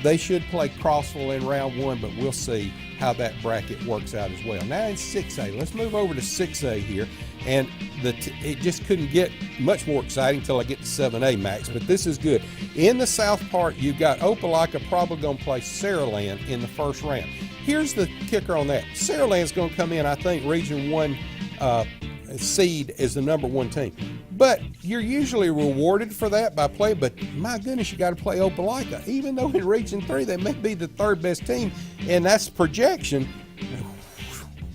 They should play Crossville in round 1, but we'll see how that bracket works out as well. Now in 6A, let's move over to 6A here. And it just couldn't get much more exciting until I get to 7A, Max, but this is good. In the south part, you've got Opelika probably going to play Saraland in the first round. Here's the kicker on that. Saraland's going to come in, I think, Region 1 seed is the number 1 team. But you're usually rewarded for that by play, but my goodness, you got to play Opelika. Even though in Region 3 they may be the 3rd best team, and that's projection,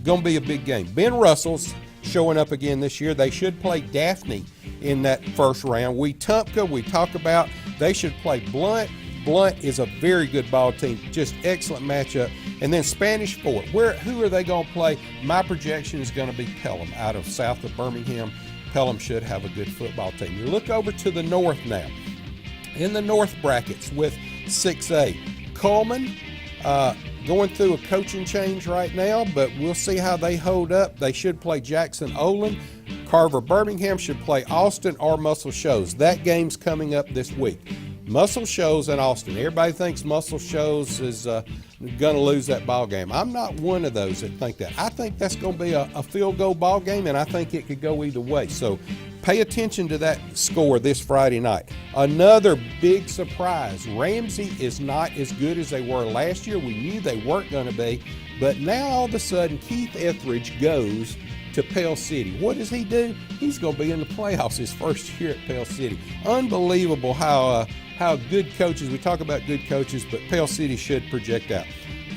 going to be a big game. Ben Russell's showing up again this year. They should play Daphne in that first round. Wetumpka, we talk about, they should play Blunt. Blunt is a very good ball team, just excellent matchup. And then Spanish Fort, who are they going to play? My projection is going to be Pelham out of south of Birmingham. Pelham should have a good football team. You look over to the north now. In the north brackets with 6A, Coleman going through a coaching change right now, but we'll see how they hold up. They should play Jackson Olin. Carver Birmingham should play Austin or Muscle Shoals. That game's coming up this week. Muscle Shoals and Austin. Everybody thinks Muscle Shoals is going to lose that ball game. I'm not one of those that think that. I think that's going to be a field goal ball game, and I think it could go either way. So pay attention to that score this Friday night. Another big surprise. Ramsey is not as good as they were last year. We knew they weren't going to be, but now all of a sudden Keith Etheridge goes to Pell City. What does he do? He's going to be in the playoffs his first year at Pell City. Unbelievable how good coaches, we talk about good coaches, but Pell City should project out.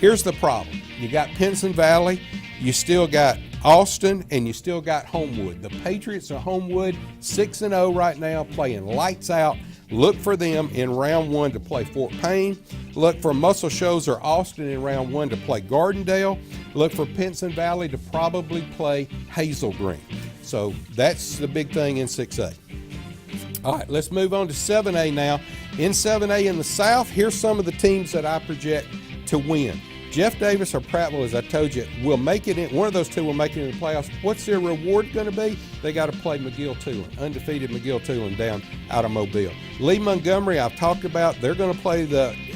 Here's the problem. You got Pinson Valley, you still got Austin, and you still got Homewood. The Patriots are Homewood, 6-0 right now, playing lights out. Look for them in round 1 to play Fort Payne. Look for Muscle Shoals or Austin in round 1 to play Gardendale. Look for Pinson Valley to probably play Hazel Green. So that's the big thing in 6A. All right, let's move on to 7A now. In 7A in the South, here's some of the teams that I project to win. Jeff Davis or Prattville, as I told you, will make it in. One of those two will make it in the playoffs. What's their reward going to be? They got to play McGill-Tulane, undefeated McGill-Tulane down out of Mobile. Lee Montgomery, I've talked about. They're going to play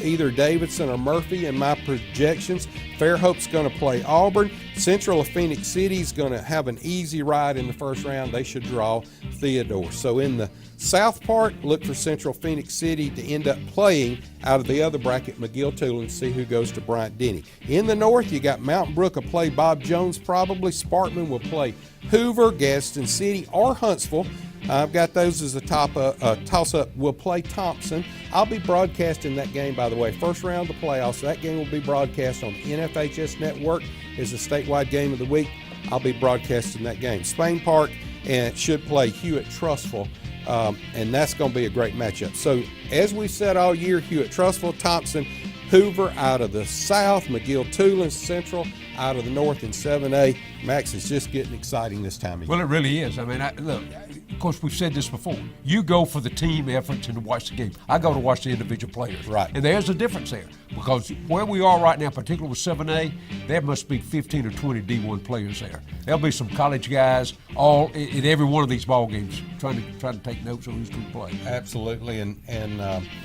either Davidson or Murphy in my projections. Fairhope's going to play Auburn. Central of Phoenix City is going to have an easy ride in the first round. They should draw Theodore. So in the South part, look for Central Phoenix City to end up playing out of the other bracket, McGill-Tulane, see who goes to Bryant-Denny. In the North, you got Mountain Brook will play Bob Jones probably. Sparkman will play Hoover, Gadsden City, or Huntsville. I've got those as a toss-up. We'll play Thompson. I'll be broadcasting that game, by the way. First round of the playoffs. That game will be broadcast on the NFHS Network. It's a statewide game of the week. I'll be broadcasting that game. Spain Park and should play Hewitt-Trussville, and that's going to be a great matchup. So as we said all year, Hewitt-Trussville, Thompson, Hoover out of the South, McGill-Tulane, Central out of the North in 7A. Max, it's just getting exciting this time of year. Well, it really is. I mean, look, of course, we've said this before. You go for the team effort to watch the game. I go to watch the individual players. Right. And there's a difference there because where we are right now, particularly with 7A, there must be 15 or 20 D1 players there. There'll be some college guys all in every one of these ball games trying to take notes on who's going to play. Absolutely. And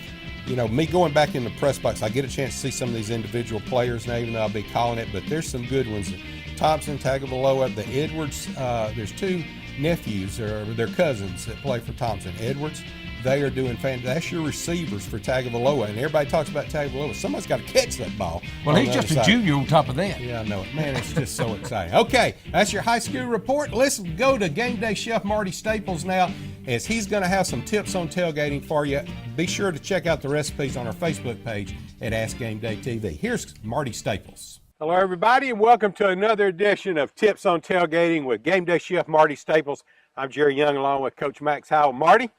you know, me going back in the press box, I get a chance to see some of these individual players now, even though I'll be calling it, but there's some good ones. Thompson, Tagovailoa, the Edwards, there's two nephews, or their cousins that play for Thompson. Edwards, they are doing fantastic. That's your receivers for Tagovailoa, and everybody talks about Tagovailoa. Somebody's got to catch that ball. Well, he's just a junior on top of that. Yeah, I know it. Man, it's just so exciting. Okay, that's your high school report. Let's go to Game Day Chef Marty Staples now, as he's going to have some tips on tailgating for you. Be sure to check out the recipes on our Facebook page at Ask Game Day TV. Here's Marty Staples. Hello, everybody, and welcome to another edition of Tips on Tailgating with Game Day Chef Marty Staples. I'm Jerry Young, along with Coach Max Howell. Marty,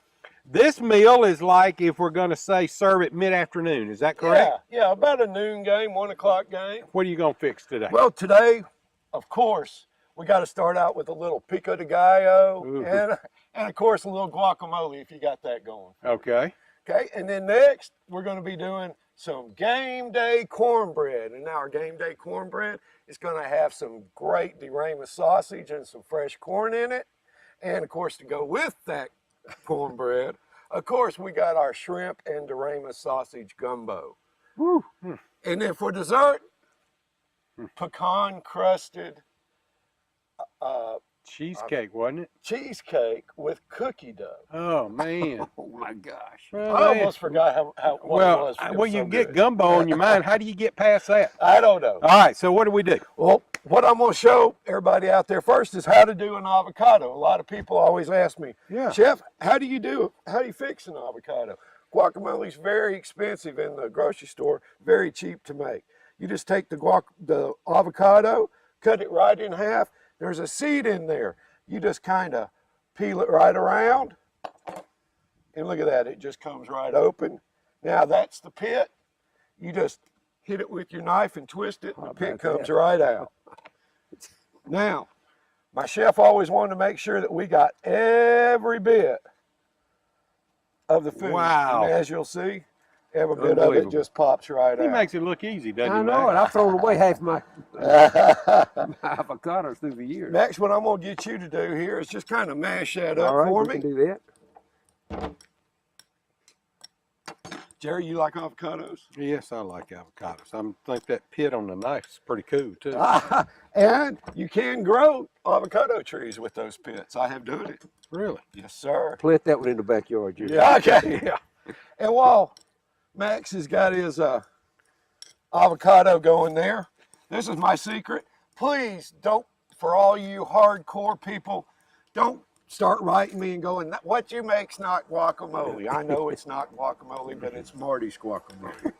this meal is like, if we're going to say, serve it mid-afternoon. Is that correct? Yeah, about a noon game, 1 o'clock game. What are you going to fix today? Well, today, of course, we got to start out with a little pico de gallo and of course, a little guacamole if you got that going. Okay. Okay, and then next, we're going to be doing some game day cornbread. And now our game day cornbread is going to have some great deraima sausage and some fresh corn in it. And of course, to go with that cornbread, of course, we got our shrimp and deraima sausage gumbo. Woo. And then for dessert, pecan crusted Cheesecake, wasn't it? cheesecake with cookie dough. Oh man. Oh my gosh. Well, I almost forgot what it was. It when was you so get good. gumbo on your mind, how do you get past that? I don't know. All right, so what do we do? Well, what I'm going to show everybody out there first is how to do an avocado. A lot of people always ask me, Yeah. Chef, how do you fix an avocado? Guacamole is very expensive in the grocery store, very cheap to make. You just take the avocado, cut it right in half. There's a seed in there. You just kind of peel it right around. And look at that, it just comes right open. Now that's the pit. You just hit it with your knife and twist it, and the pit comes right out. Now, my chef always wanted to make sure that we got every bit of the food. Wow. And as you'll see, every bit of it just pops right He out. makes it look easy, doesn't he, I know Max? it. I've thrown away half my avocados through the years. Next, what I'm going to get you to do here is just kind of mash that up All right, for we me. can do that. Jerry, you like avocados? Yes, I like avocados. I think that pit on the knife is pretty cool too. And you can grow avocado trees with those pits. I have done it. Really? Yes, sir. Plant that one in the backyard, Jerry. Yeah, okay. Yeah. And while Max has got his avocado going there, this is my secret. Please don't, for all you hardcore people, don't start writing me and going, what you make's not guacamole. I know it's not guacamole, but it's Marty's guacamole.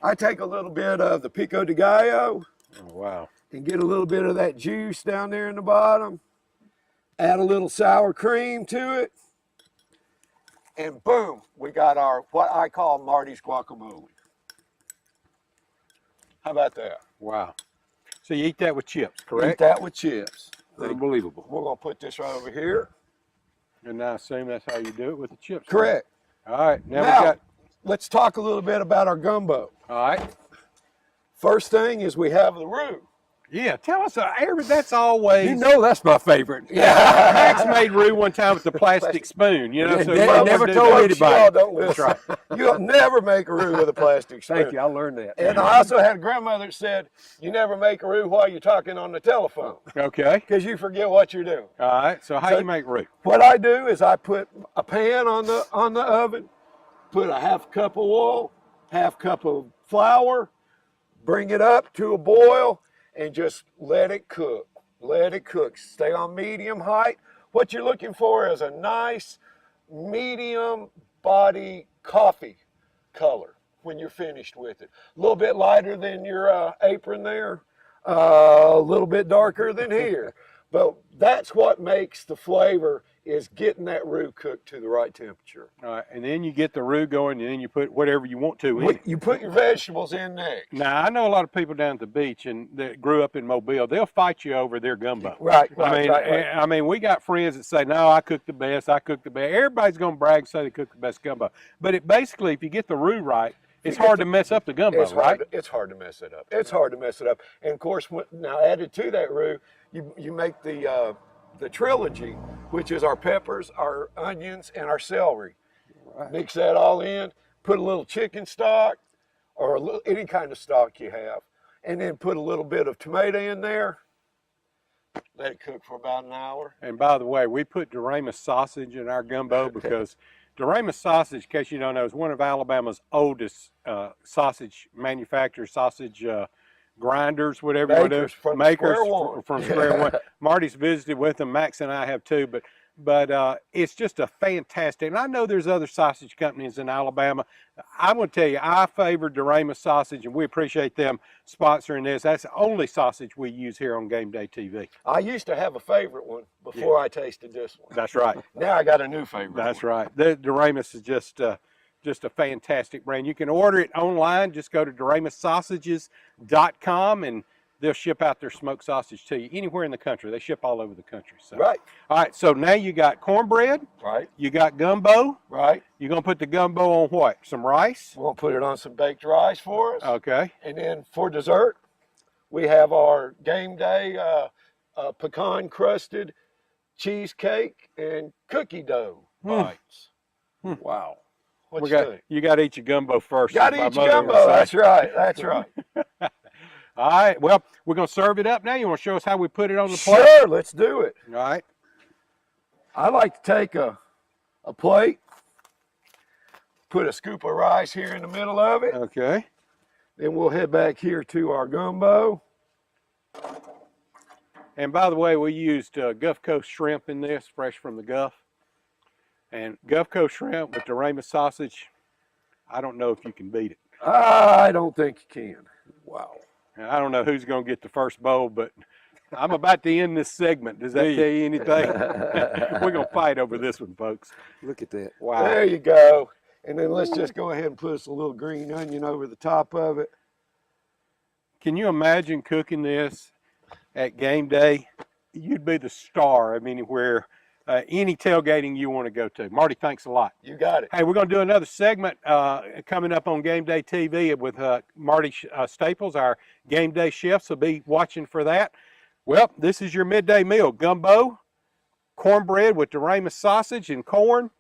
I take a little bit of the pico de gallo Oh, wow. and get a little bit of that juice down there in the bottom. Add a little sour cream to it. And boom, we got our, what I call Marty's guacamole. How about that? Wow. So you eat that with chips, correct? Eat that with chips. Unbelievable. We're gonna put this right over here. And I assume that's how you do it with the chips. right? Correct. All right. Now, Now, we got. let's talk a little bit about our gumbo. All right. First thing is we have the roux. Yeah. Tell us. That's always. You know that's my favorite. Max made roux one time with the plastic spoon. You know. And So they you never do told that. anybody. Y'all don't listen. That's right. You'll never make a roux with a plastic spoon. Thank you. I learned that. And I also had a grandmother that said, you never make a roux while you're talking on the telephone Okay. because you forget what you're doing. All right. So how So- you make roux? What I do is I put a pan on the oven, put a half cup of oil, half cup of flour, bring it up to a boil, and just let it cook. Let it cook. Stay on medium height. What you're looking for is a nice medium body coffee color when you're finished with it. A little bit lighter than your apron there, a little bit darker than here. But that's what makes the flavor, is getting that roux cooked to the right temperature. All right. And then you get the roux going, and then you put whatever you want to in it. You put your vegetables in next. Now, I know a lot of people down at the beach and that grew up in Mobile. They'll fight you over their gumbo. Right, I mean, we got friends that say, no, I cook the best. I cook the best. Everybody's going to brag and say they cook the best gumbo. But it basically, if you get the roux right, it's hard to mess up the gumbo, It's right? it's hard to mess it up. It's hard to mess it up. And of course, now added to that roux, you make the trilogy, which is our peppers, our onions, and our celery. Right. Mix that all in. Put a little chicken stock, or any kind of stock you have, and then put a little bit of tomato in there. Let it cook for about an hour. And by the way, we put Doremus sausage in our gumbo because Doremus sausage, in case you don't know, is one of Alabama's oldest sausage manufacturers, sausage grinders, whatever you want to do. From Makers square one. from square one. Marty's visited with them. Max and I have too, but it's just a fantastic. And I know there's other sausage companies in Alabama. I'm going to tell you, I favor Doremus sausage, and we appreciate them sponsoring this. That's the only sausage we use here on Game Day TV. I used to have a favorite one before I tasted this one. That's right. Now I got a new favorite. That's one. right. The Doremus is just a fantastic brand. You can order it online. Just go to DoremusSausages.com and they'll ship out their smoked sausage to you anywhere in the country. They ship all over the country. So. Right. All right. So now you got cornbread. Right. You got gumbo. Right. You're going to put the gumbo on what? Some rice? We're going to put it on some baked rice for us. Okay. And then for dessert, we have our game day pecan crusted cheesecake and cookie dough bites. Wow. What We you got, think? you got to eat your gumbo first. Got to as eat my your mother would gumbo. say. That's right. That's right. All right. Well, we're going to serve it up now. You want to show us how we put it on the plate? Sure, let's do it. All right. I like to take a plate, put a scoop of rice here in the middle of it. Okay. Then we'll head back here to our gumbo. And by the way, we used Gulf Coast shrimp in this, fresh from the Gulf. And Gulf Coast shrimp with the Rama sausage, I don't know if you can beat it. I don't think you can. Wow. Now, I don't know who's going to get the first bowl, but I'm about to end this segment. Does that tell you anything? We're going to fight over this one, folks. Look at that. Wow. There you go. And then let's just go ahead and put us a little green onion over the top of it. Can you imagine cooking this at game day? You'd be the star of anywhere, any tailgating you want to go to. Marty, thanks a lot. You got it. Hey, we're going to do another segment coming up on Game Day TV with Marty Staples, our game day chef, so be watching for that. Well, this is your midday meal. Gumbo, cornbread with the Rama sausage and corn,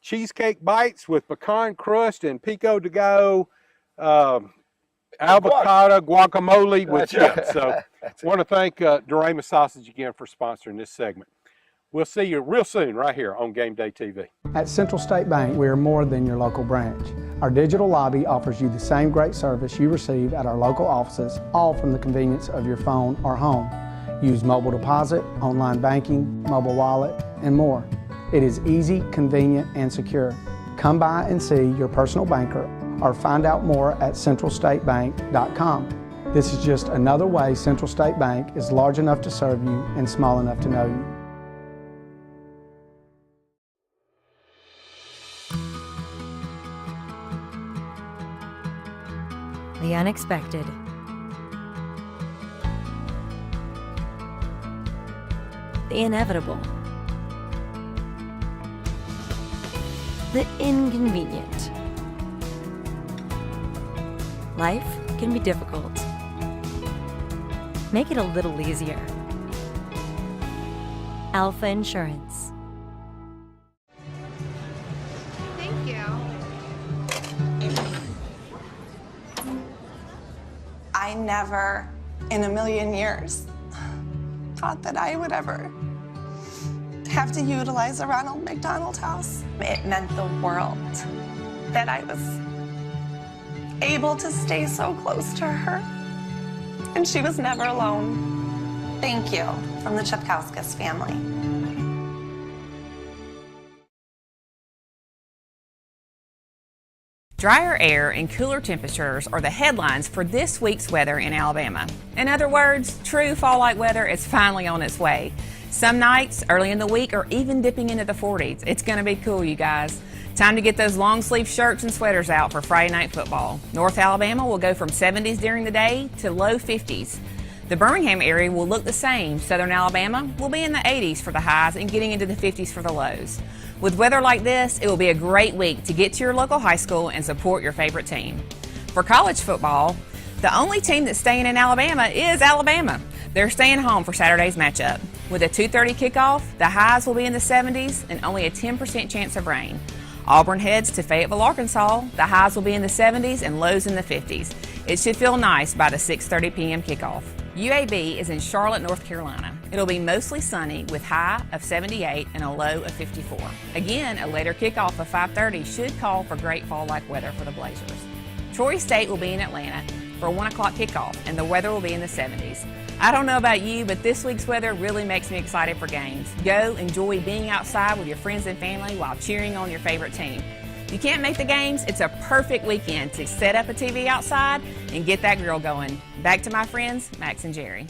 cheesecake bites with pecan crust and pico de gallo, avocado guacamole with chips. So I want to thank Dorama Sausage again for sponsoring this segment. We'll see you real soon right here on Game Day TV. At Central State Bank, we are more than your local branch. Our digital lobby offers you the same great service you receive at our local offices, all from the convenience of your phone or home. Use mobile deposit, online banking, mobile wallet, and more. It is easy, convenient, and secure. Come by and see your personal banker or find out more at centralstatebank.com. This is just another way Central State Bank is large enough to serve you and small enough to know you. The unexpected. The inevitable. The inconvenient. Life can be difficult. Make it a little easier. Alpha Insurance. Thank you. I never in a million years thought that I would ever have to utilize a Ronald McDonald House. It meant the world that I was able to stay so close to her, and she was never alone. Thank you from the Chepkauskas family. Drier air and cooler temperatures are the headlines for this week's weather in Alabama. In other words, true fall-like weather is finally on its way. Some nights, early in the week, are even dipping into the 40s. It's going to be cool, you guys. Time to get those long-sleeve shirts and sweaters out for Friday night football. North Alabama will go from 70s during the day to low 50s. The Birmingham area will look the same. Southern Alabama will be in the 80s for the highs and getting into the 50s for the lows. With weather like this, it will be a great week to get to your local high school and support your favorite team. For college football, the only team that's staying in Alabama is Alabama. They're staying home for Saturday's matchup. With a 2:30 kickoff, the highs will be in the 70s and only a 10% chance of rain. Auburn heads to Fayetteville, Arkansas. The highs will be in the 70s and lows in the 50s. It should feel nice by the 6:30 p.m. kickoff. UAB is in Charlotte, North Carolina. It'll be mostly sunny with high of 78 and a low of 54. Again, a later kickoff of 5:30 should call for great fall-like weather for the Blazers. Troy State will be in Atlanta for a 1 o'clock kickoff, and the weather will be in the 70s. I don't know about you, but this week's weather really makes me excited for games. Go enjoy being outside with your friends and family while cheering on your favorite team. If you can't make the games, it's a perfect weekend to set up a TV outside and get that grill going. Back to my friends, Max and Jerry.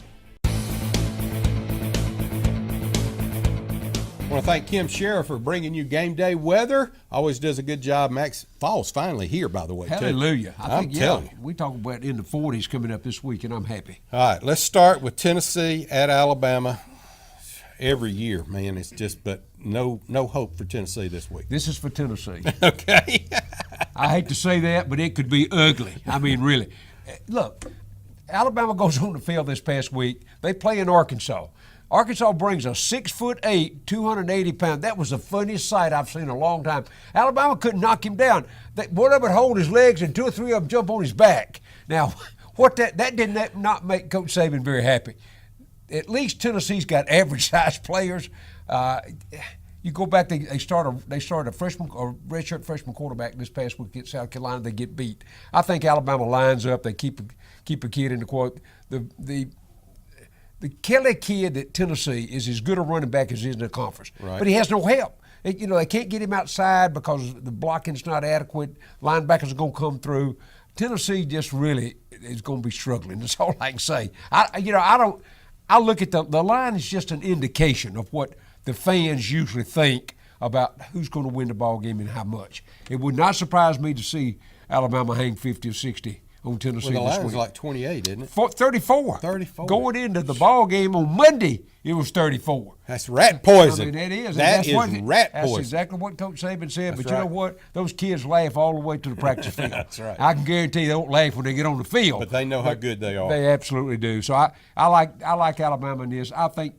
I want to thank Kim Sheriff for bringing you game day weather. Always does a good job. Max, fall's finally here, by the way. Hallelujah. I think, telling you. We talk about in the 40s coming up this week, and I'm happy. All right, let's start with Tennessee at Alabama. Every year, man, it's just, but no hope for Tennessee this week. This is for Tennessee. Okay. I hate to say that, but it could be ugly. I mean, really. Look, Alabama goes on the field this past week. They play in Arkansas. Arkansas brings a 6'8", 280-pound. That was the funniest sight I've seen in a long time. Alabama couldn't knock him down. One of them would hold his legs and 2 or 3 of them jump on his back. Now, that did not make Coach Saban very happy. At least Tennessee's got average-sized players. You go back, they started a freshman or redshirt freshman quarterback this past week against South Carolina. They get beat. I think Alabama lines up. They keep a kid in the quote. The Kelly kid at Tennessee is as good a running back as he is in the conference, right. But he has no help. They can't get him outside because the blocking's not adequate. Linebackers are going to come through. Tennessee just really is going to be struggling. That's all I can say. I look at the line is just an indication of what the fans usually think about who's going to win the ball game and how much. It would not surprise me to see Alabama hang 50 or 60 on Tennessee well, the this line's week. like 28, isn't it? 34. 34. Going into the ball game on Monday, it was 34. That's rat poison. I mean, that is. That is rat That's poison. exactly what Coach Saban said. That's but you know what? Those kids laugh all the way to the practice field. That's right. I can guarantee they don't laugh when they get on the field. But they know how good they are. They absolutely do. So I like Alabama in this. I think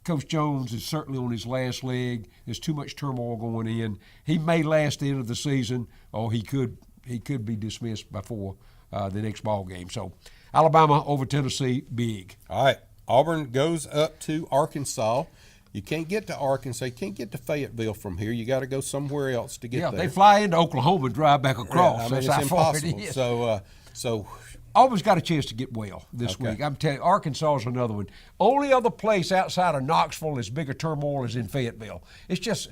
Coach Jones is certainly on his last leg. There's too much turmoil going in. He may last the end of the season, or he could be dismissed before the next ball game. So Alabama over Tennessee, big. All right. Auburn goes up to Arkansas. You can't get to Arkansas. You can't get to Fayetteville from here. You got to go somewhere else to get there. Yeah, they fly into Oklahoma and drive back across. Yeah, I mean, That's it's how far it impossible. is. So Auburn's got a chance to get well this week. I'm telling you, Arkansas is another one. Only other place outside of Knoxville is bigger turmoil is in Fayetteville. It's just,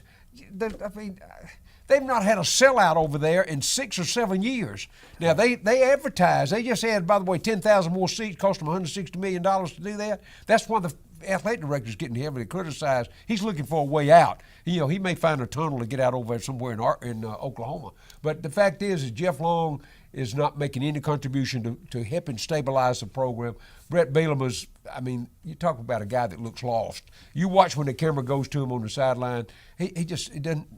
they've not had a sellout over there in 6 or 7 years. Now, they advertise. They just had, by the way, 10,000 more seats, cost them $160 million to do that. That's why the athletic director's getting heavily criticized. He's looking for a way out. He may find a tunnel to get out over there somewhere in Oklahoma. But the fact is Jeff Long is not making any contribution to helping stabilize the program. Brett Bielema is, you talk about a guy that looks lost. You watch when the camera goes to him on the sideline, he doesn't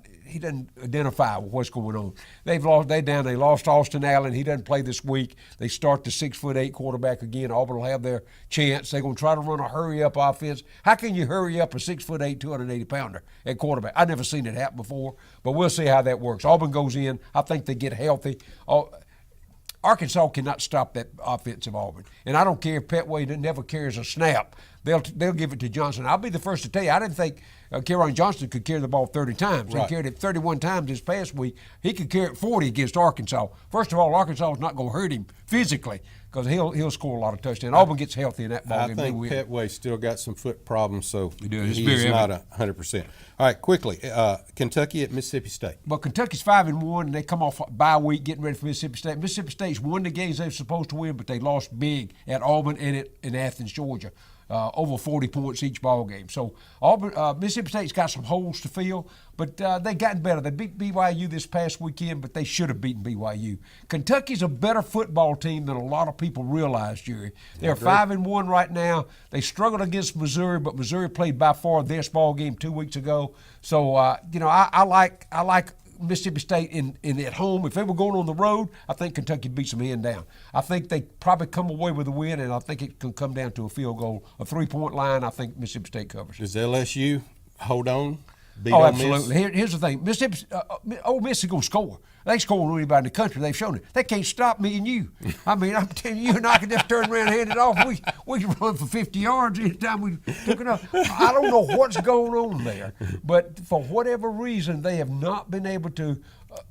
identify with what's going on. They lost Austin Allen. He doesn't play this week. They start the 6'8" quarterback again. Auburn will have their chance. They're going to try to run a hurry-up offense. How can you hurry up a 6'8", 280-pounder at quarterback? I've never seen it happen before, but we'll see how that works. Auburn goes in. I think they get healthy. Arkansas cannot stop that offense of Auburn. And I don't care if Petway never carries a snap. They'll give it to Johnson. I'll be the first to tell you, I didn't think Kerryon Johnson could carry the ball 30 times. Right. He carried it 31 times this past week. He could carry it 40 against Arkansas. First of all, Arkansas is not going to hurt him physically because he'll score a lot of touchdowns. Auburn gets healthy in that ball game. I think Petway still got some foot problems, so he's not 100%. All right, quickly, Kentucky at Mississippi State. Well, Kentucky's 5-1, and they come off a bye week getting ready for Mississippi State. Mississippi State's won the games they were supposed to win, but they lost big at Auburn and in Athens, Georgia. Over 40 points each ball game. So Mississippi State's got some holes to fill, but they've gotten better. They beat BYU this past weekend, but they should have beaten BYU. Kentucky's a better football team than a lot of people realize, Jerry. They're 5-1 right now. They struggled against Missouri, but Missouri played by far their ball game 2 weeks ago. So I like Mississippi State in at home. If they were going on the road, I think Kentucky beats them hand down. I think they probably come away with a win, and I think it can come down to a field goal, a 3-point line. I think Mississippi State covers. Does LSU hold on? Absolutely. Here's the thing. Ole Miss is going to score. They score on anybody in the country. They've shown it. They can't stop me and you. I'm telling you and I can just turn around and hand it off. We can run for 50 yards anytime we took it up. I don't know what's going on there, but for whatever reason, they have not been able to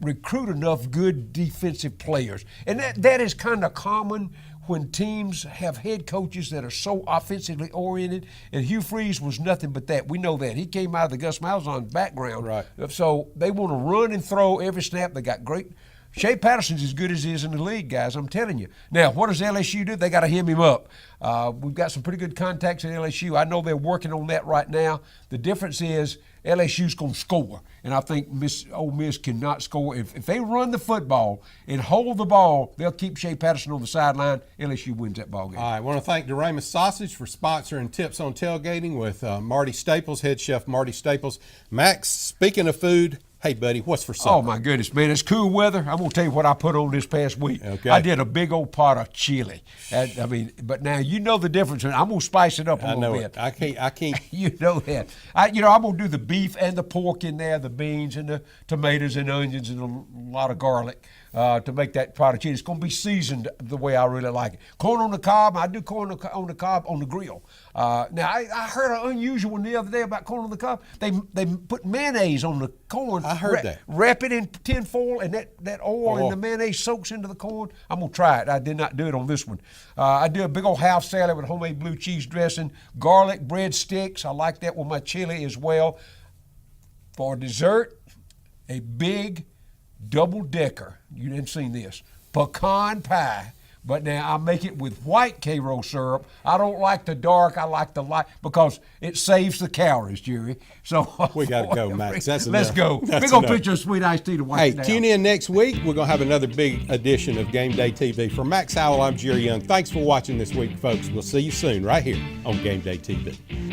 recruit enough good defensive players. And that is kind of common when teams have head coaches that are so offensively oriented, and Hugh Freeze was nothing but that. We know that. He came out of the Gus Malzahn background. Right. So they want to run and throw every snap. They got great. Shea Patterson's as good as he is in the league, guys, I'm telling you. Now, what does LSU do? They got to hem him up. We've got some pretty good contacts at LSU. I know they're working on that right now. The difference is LSU's going to score, and I think Ole Miss cannot score. If they run the football and hold the ball, they'll keep Shea Patterson on the sideline. LSU wins that ball game. All right, I want to thank DeRamus Sausage for sponsoring Tips on Tailgating with Marty Staples, head chef Marty Staples. Max, speaking of food, Hey, buddy, what's for supper? Oh, my goodness, man. It's cool weather. I'm going to tell you what I put on this past week. Okay. I did a big old pot of chili. But now you know the difference. I'm going to spice it up a little bit. I can't. You know that. I'm going to do the beef and the pork in there, the beans and the tomatoes and onions and a lot of garlic to make that pot of chili. It's going to be seasoned the way I really like it. Corn on the cob. I do corn on the cob on the grill. Now, I heard an unusual one the other day about corn on the cob. They put mayonnaise on the corn. I heard that. Wrap it in tin foil, and that oil and the mayonnaise soaks into the corn. I'm going to try it. I did not do it on this one. I do a big old house salad with homemade blue cheese dressing, garlic bread sticks. I like that with my chili as well. For dessert, a big double-decker. You didn't see this. Pecan pie. But now I make it with white Karo syrup. I don't like the dark. I like the light because it saves the calories, Jerry. So We got to go, Max. That's let's enough. go. That's Big old enough. picture of sweet iced tea to wash Hey, it down. tune in next week. We're going to have another big edition of Game Day TV. For Max Howell, I'm Jerry Young. Thanks for watching this week, folks. We'll see you soon right here on Game Day TV.